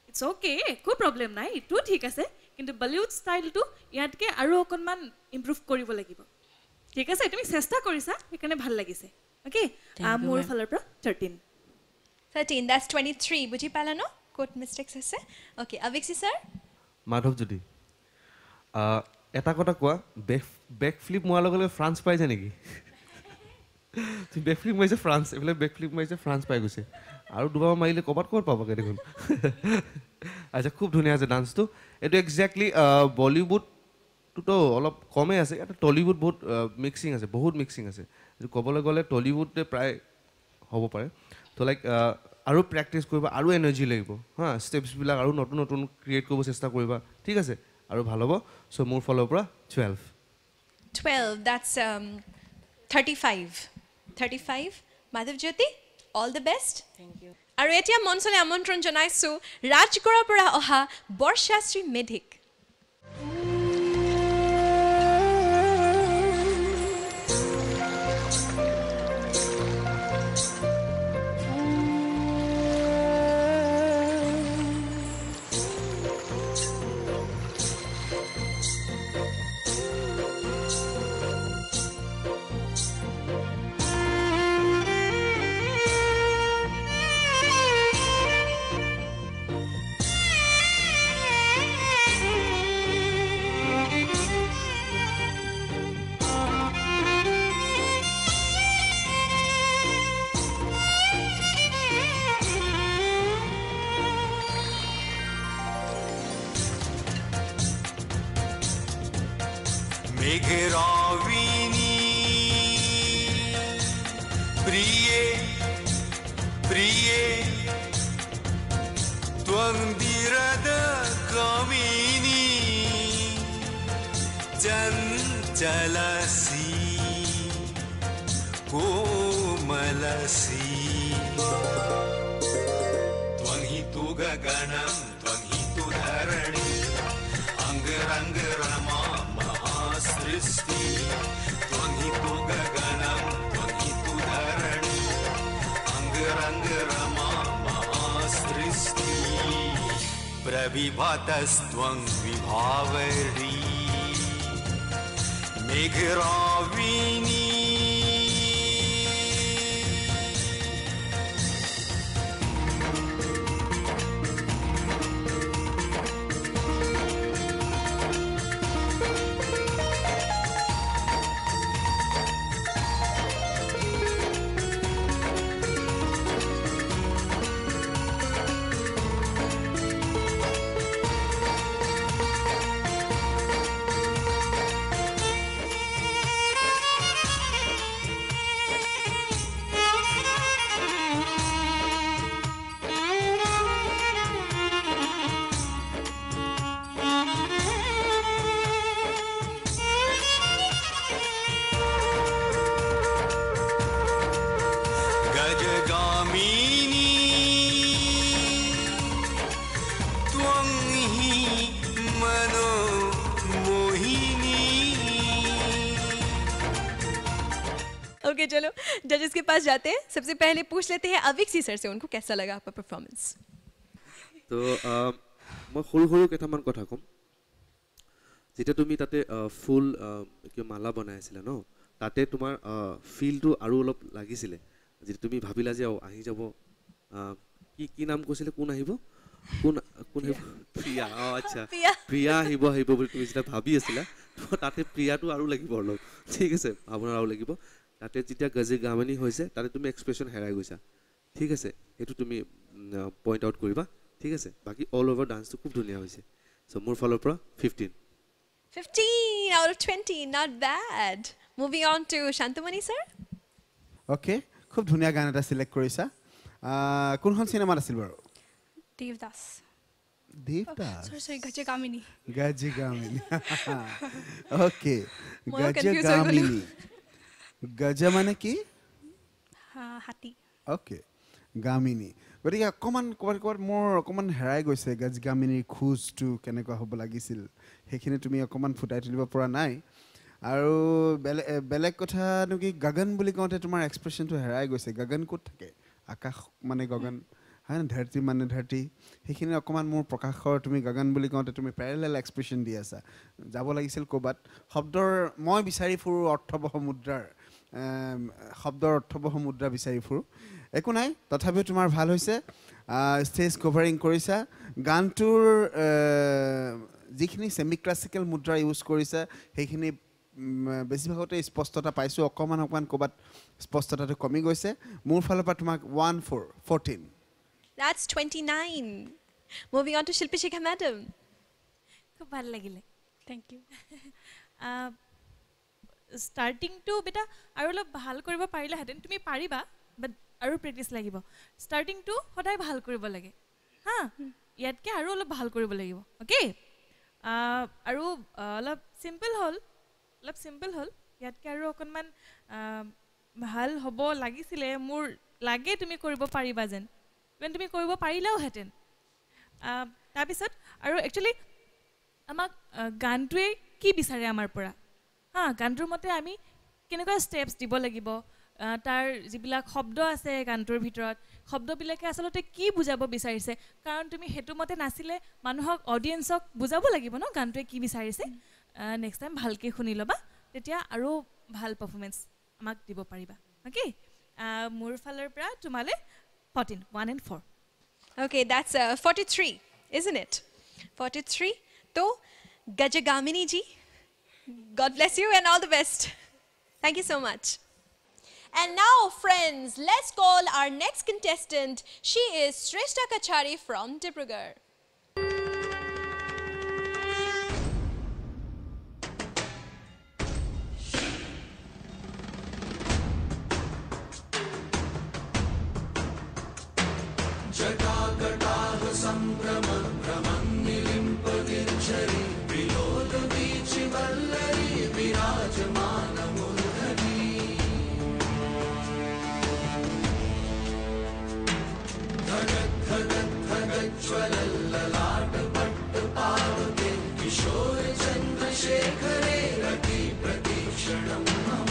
ইটছ অ'কে একো প্ৰব্লেম নাই এইটো ঠিক আছে কিন্তু বলিউড ষ্টাইলটো ইয়াতকৈ আৰু অকণমান ইম্প্ৰুভ কৰিব লাগিব ঠিক আছে তুমি চেষ্টা কৰিছা সেইকাৰণে ভাল লাগিছে অ'কে মোৰ ফালৰ পৰা 13 13 that's 23 বুজি পালা ন কোড মিষ্টেকস আছে ওকে অভিক্সি স্যার মাধৱ জ্যোতি এটা কথা কোৱা বেক ফ্লিপ মোৱাৰ লগে লগে ফ্ৰান্স পাই যায় নেকি তুমি বেক ফ্লিপ মাৰিছে ফ্ৰান্স এইফালে বেক ফ্লিপ মাৰিছে ফ্ৰান্স পাই গৈছে আৰু দুবাৰ মাৰিলে ক'ৰবাত পাবাগৈ দেখোন আচ্ছা খুব ধুনীয়া আছে ডান্সটো এইটো একজেক্টলি বলিউডটোতো অলপ কমেই আছে ইয়াতে টলিউড বহুত মিক্সিং আছে বহুত মিক্সিং আছে ক'বলৈ গ'লে টলিউডে প্ৰায় হ'ব পাৰে তো লাইক আৰু প্ৰেক্টিছ কৰিবা আৰু এনাৰ্জি লাগিব হা ষ্টেপছবিলাক আৰু নতুন নতুন ক্ৰিয়েট কৰিব চেষ্টা কৰিবা ঠিক আছে আৰু ভাল হ'ব চ' মোৰ ফালৰ পৰা 12 that's 35 Madhav Jyoti all the best thank you আৰু এতিয়া মঞ্চলৈ আমন্ত্ৰণ জনাইছোঁ ৰাজগড়ৰ পৰা অহা বৰ্ষাশ্ৰী মেধিক मेघराविनी प्रिये प्रिये त्वं विरद कामिनी चञ्चलसी कोमलसी त्वं हि तु गगनं त्वं हि तु धरणि अङ्गरङ्गरमा सृष्टि त्वं हि तु गगनं त्वं हि तु धरणि अङ्गरङ्गरमा महासृष्टि प्रविभातस्त्वं विभावरी मेघराविनी ओके चलो जजेस के पास जाते हैं सबसे पहले पूछ लेते हैं अविक्सी सर से उनको कैसा लगा आपका परफॉर्मेंस তো মই সৰু সৰু কেইটামান কথা ক'ম যেতিয়া তুমি তাতে ফুল কিয় মালা বনাই আছিলা ন তাতে তোমাৰ ফিলটো আৰু অলপ লাগিছিলে যেতিয়া তুমি ভাবিলা যে আহি যাব কি কি নাম কৈছিলে কোন আহিব কোন কোন প্ৰিয়া আচ্ছা প্ৰিয়া আহিব বুলি তুমি যেতিয়া ভাবি আছিলা তাতে প্ৰিয়াটো আৰু লাগিব অলপ ঠিক আছে আপোনাৰ আৰু লাগিব তাতে যেতিয়া গজে গামনি হৈছে তাতে তুমি এক্সপ্ৰেছন হেৰাই গৈছা ঠিক আছে এইটো তুমি পইণ্ট আউট কৰিবা ঠিক আছে বাকি অল ওভাৰ ডান্সটো খুব ধুনীয়া হৈছে সো মোৰ ফালৰ পৰা 15 out of 20 not bad moving on to Shantamani sir okay খুব ধুনীয়া গান এটা সিলেক্ট কৰিছা কোনখন সিনেমাত আছিল বাৰু देवदास sorry गजगामिनी okay गजगामिनी गज माने की हाथी okay গামিনী গতিকে অকমান কোৱাৰ মোৰ অকমান হেৰাই গৈছে গজগামিনীৰ খোজটো কেনেকুৱা হ'ব লাগিছিল সেইখিনি তুমি অকমান ফুটাই তুলিব পৰা নাই আৰু বেলেগ কথানো কি গগন বুলি কওঁতে তোমাৰ এক্সপ্ৰেছনটো হেৰাই গৈছে গগন ক'ত থাকে আকাশ মানে গগন হয় না ধৰতি মানে ধৰতি সেইখিনি অকমান মোৰ প্ৰকাশৰ তুমি গগন বুলি কওঁতে তুমি প্যাৰেলেল এক্সপ্ৰেছন দি আছা যাব লাগিছিল ক'বাত শব্দৰ মই বিচাৰি ফুৰো অৰ্থবহ মুদ্ৰাৰ শব্দৰ অৰ্থবহ মুদ্ৰা বিচাৰি ফুৰো একো নাই তথাপিও তোমাৰ ভাল হৈছে ষ্টেজ কভাৰিং কৰিছা গানটোৰ যিখিনি সেমি ক্লাসিক্যাল মুদ্ৰা ইউজ কৰিছা সেইখিনি বেছিভাগতে স্পষ্টতা পাইছো অকমান ক'বাত স্পষ্টতাটো কমি গৈছে মোৰ ফালৰ পৰা তোমাক 14 That's 29. Moving on to Shilpi Shikha madam. খুব ভাল লাগিলে Thank you. starting to beta আৰু অলপ ভাল কৰিব পাৰিলে হেতেন তুমি পাৰিবা বাট আৰু প্ৰেক্টিস লাগিব starting to সদায় ভাল কৰিব লাগে হা ইয়াতকে আৰু অলপ ভাল কৰিব লাগিব ওকে আৰু অলপ সিম্পল হল ইয়াতকে আৰু অকনমান ভাল হ'ব লাগিছিলে মোৰ লাগে তুমি কৰিব পাৰিবা যেন when তুমি কৰিব পাৰিলেও হেতেন তাৰ পিছত আৰু একচুয়ালি আমাক গানটোৱে কি বিচাৰে আমাৰ পৰা হা গানটোৰ মতে আমি কেনেকুৱা স্টেপস দিব লাগিব তাৰ যিবিলাক শব্দ আছে গানটোৰ ভিতৰত শব্দবিলাকে আসলতে কি বুজাব বিচাৰিছে কাৰণ তুমি হেতু মতে নাছিলে মানুহক অডিয়েন্সক বুজাব লাগিব ন গানটোৱে কি বিচাৰিছে নেক্সট টাইম ভালকে শুনি লবা তেতিয়া আৰু ভাল পাৰফৰম্যান্স আমাক দিব পাৰিবা ওকে মোৰ ফালৰ পৰা তোমালে 14 1 and 4 Okay, that's 43, isn't it? 43. So, Gajagamini ji, God bless you and all the best. Thank you so much. And now, friends, let's call our next contestant. She is Shrestha Kachari from Dibrugarh. जटाकटाह संभ्रम भ्रमं निलिम्पगिर्झरि विलोलवीचि वल्लरी विराजमान मूर्धनि धगत् धगत् धगज्ज्वलल्ललाट पट्टपावके किशोर चन्द्रशेखरे रति प्रतीक्षणं मम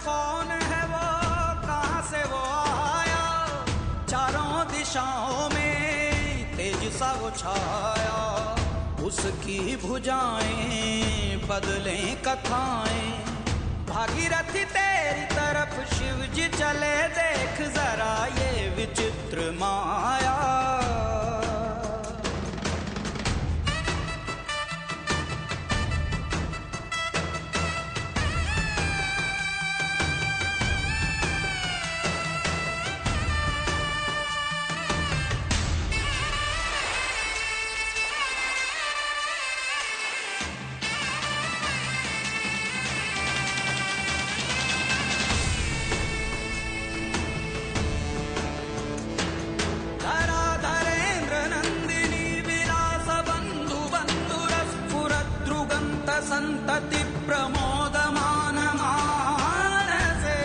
कौन है वो कहाँ से वो आया चारों दिशाओं में तेज सा वो छाया उसकी भुजाएं बदलें कथाएं भागीरथी तेरी तरफ शिव जी चले देख जरा ये विचित्र माया संतति प्रमोदमान मानसे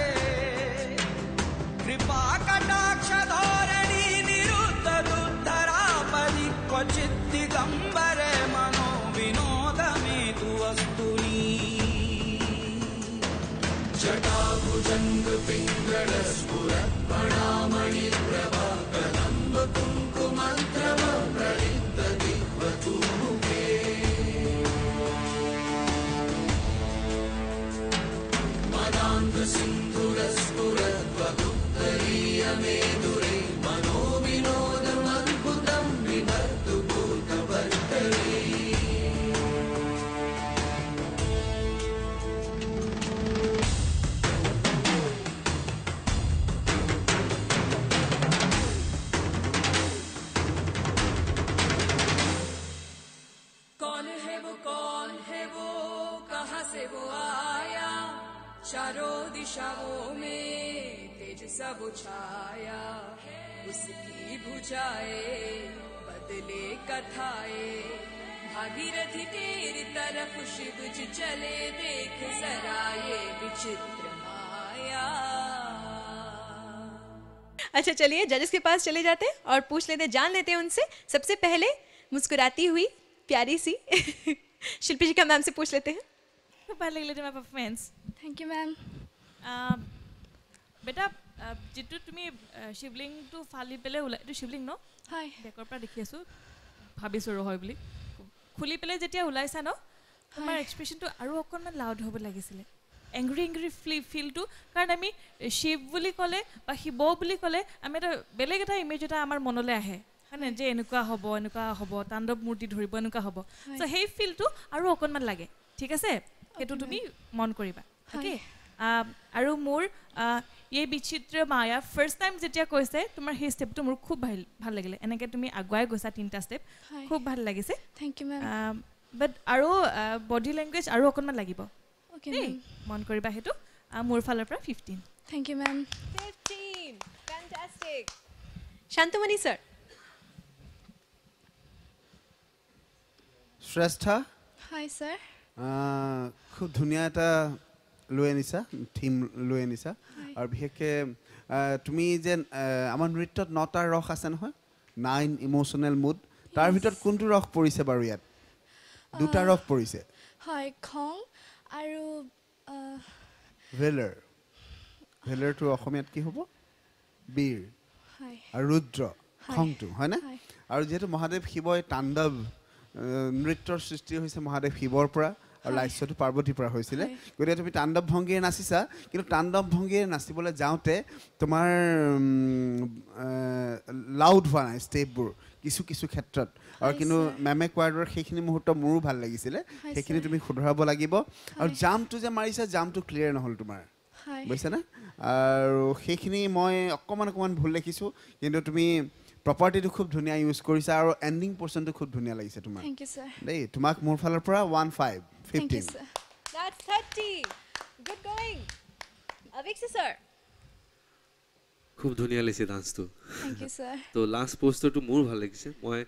कृपा कटाक्ष धोरणी निरुद्ध दुद्धरापदि क्वचित् दिगंबरे मनो विनोद में तु वस्तुनि जटाभुजंग पिंगल स्फुरत् फणामणि प्रभा कदम्ब कुंकुमद्रव प्रलिप्त दिग्वधू मुखे सिन्धुरस्फुरद्वगुप्तरीयमेदुरे मनो विनोदमद्भुतं विभर्तु भूतभर्तरे कौन है वो कहाँ से वो आया चारों दिशाओं में तेज सा वो छाया उसकी भुजाएं बदले कथाएं भागीरथी तेरी तरफ शिव जी चले देख जरा ये विचित्र माया अच्छा चलिए जजेस के पास चले जाते हैं और पूछ लेते जान लेते हैं उनसे सबसे पहले मुस्कुराती हुई प्यारी सी शिल्पी जी का मैम से पूछ लेते हैं খুব ভাল লাগিলে তোমাৰ পাৰফৰ্মেঞ্চ Thank you, ma'am. বেটা যেটো তুমি শিৱলিংটো ফালি পেলাই ওলাই এইটো শিৱলিং ন হয় বেকৰ পৰা দেখি আছো ভাবিছো হয় বুলি খুলি পেলাই যেতিয়া ওলাইছা ন তোমাৰ এক্সপ্ৰেছনটো আৰু অকণমান লাউড হ'ব লাগিছিলে এংগ্ৰি ফিলটো কাৰণ আমি শিৱ বুলি ক'লে বা শিৱ বুলি ক'লে আমি এটা বেলেগ এটা ইমেজ এটা আমাৰ মনলৈ আহে হয়নে যে এনেকুৱা হ'ব তাণ্ডৱ মূৰ্তি ধৰিব এনেকুৱা হ'ব চ' সেই ফিলটো আৰু অকণমান লাগে ঠিক আছে সেইটো তুমি মন কৰিবা অ'কে আৰু মোৰ এই বিচিত্ৰ মায়া ফাৰ্ষ্ট টাইম যেতিয়া কৈছে তোমাৰ সেই ষ্টেপটো মোৰ খুব ভাল লাগিলে এনেকৈ তুমি আগুৱাই গৈছা 3টা ষ্টেপ খুব ভাল লাগিছে Thank you, ma'am. বাট আৰু বডি লেংগুৱেজ আৰু অকণমান লাগিব Okay, ma'am. মন কৰিবা সেইটো মোৰ ফালৰ পৰা 15 Thank you, ma'am. 15. Fantastic. Shantamani sir. Shrestha Hi, sir. খুব ধুনীয়া এটা লৈ আনিছা থিম লৈ আনিছা আৰু বিশেষকৈ তুমি যে আমাৰ নৃত্যত 9টা ৰস আছে নহয় 9 ইমোশ্যনেল মুড তাৰ ভিতৰত কোনটো ৰস পৰিছে বাৰু ইয়াত 2টা ৰস পৰিছে হয় খং আৰু ভেলাৰটো অসমীয়াত কি হ'ব বীৰ হয় আৰু ৰুদ্ৰ খংটো হয়নে আৰু যিহেতু মহাদেৱ শিৱই তাণ্ডৱ নৃত্যৰ সৃষ্টি হৈছে মহাদেৱ শিৱৰ পৰা আৰু লাস্যটো পাৰ্বতীৰ পৰা হৈছিলে গতিকে তুমি তাণ্ডৱ ভংগীৰে নাচিছা কিন্তু তাণ্ডৱ ভংগীৰে নাচিবলৈ যাওঁতে তোমাৰ লাউড হোৱা নাই ষ্টেপবোৰ কিছু ক্ষেত্ৰত আৰু কিন্তু মেমে কোৱাৰ দৰে সেইখিনি মুহূৰ্ত মোৰো ভাল লাগিছিলে সেইখিনি তুমি শুধৰাব লাগিব আৰু জাম্পটো যে মাৰিছা জাম্পটো ক্লিয়াৰ নহ'ল তোমাৰ বুজিছানে আৰু সেইখিনি মই অকণমান ভুল দেখিছোঁ কিন্তু তুমি প্ৰপাৰ্টিটো খুব ধুনীয়া ইউজ কৰিছা আৰু এণ্ডিং পৰ্চনটো খুব ধুনীয়া লাগিছে তোমাৰ Thank you, sir. দেই তোমাক মোৰ ফালৰ পৰা 15 Thank you, 15 sir. That's 30. Good going. Aviksi sir. খুব ধুনীয়া লাগিছে ডান্সটো Thank you, sir. তো লাষ্ট পোষ্টাৰটো মোৰ ভাল লাগিছে মই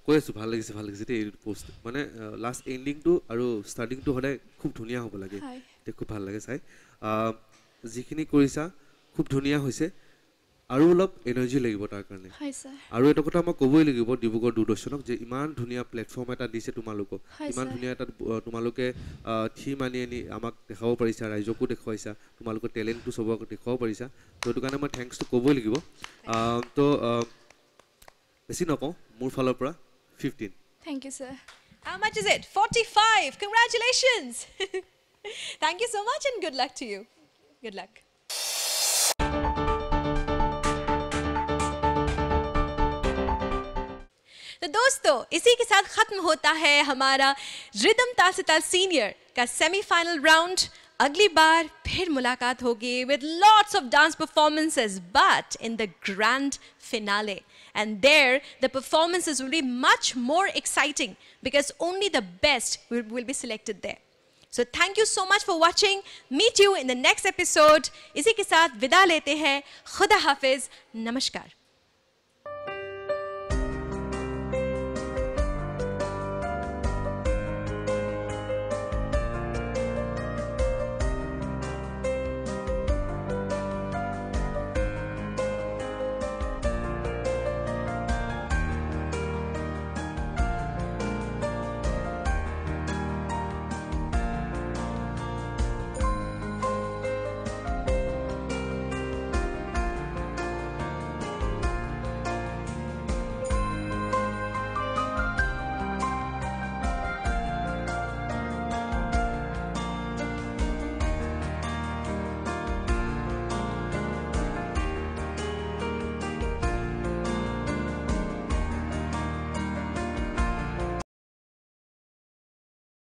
কৈ আছোঁ ভাল লাগিছে দেই এই পোষ্ট মানে লাষ্ট এণ্ডিংটো আৰু ষ্টাৰ্টিংটো সদায় খুব ধুনীয়া হ'ব লাগে এতিয়া খুব ভাল লাগে চাই যিখিনি কৰিছা খুব ধুনীয়া হৈছে আৰু অলপ এনাৰ্জি লাগিব তাৰ কাৰণে আৰু এটা কথা মই ক'বই লাগিব ডিব্ৰুগড় দূৰদৰ্শনক যে ইমান ধুনীয়া প্লেটফৰ্ম এটা দিছে তোমালোকক ইমান ধুনীয়া এটা তোমালোকে থিম আনি আমাক দেখাব পাৰিছা ৰাইজকো দেখুৱাইছা তোমালোকৰ টেলেণ্টটো চবক দেখুৱাব পাৰিছা তো সেইটো কাৰণে মই থেংকছটো ক'বই লাগিব তো বেছি নকওঁ মোৰ ফালৰ পৰা 15 Thank you, sir. How much is it? 45. Congratulations. Thank you so much and good luck to you. Good luck. तो दोस्तों इसी के साथ खत्म होता है हमारा रिदम ताल से ताल सीनियर का सेमीफाइनल राउंड अगली बार फिर मुलाकात होगी with lots of dance performances but in the grand finale and there the performances will be much more exciting because only the best will be selected there. So thank you so much for watching. Meet you in the next episode. इसी के साथ विदा लेते हैं. खुदा हाफिज. नमस्कार.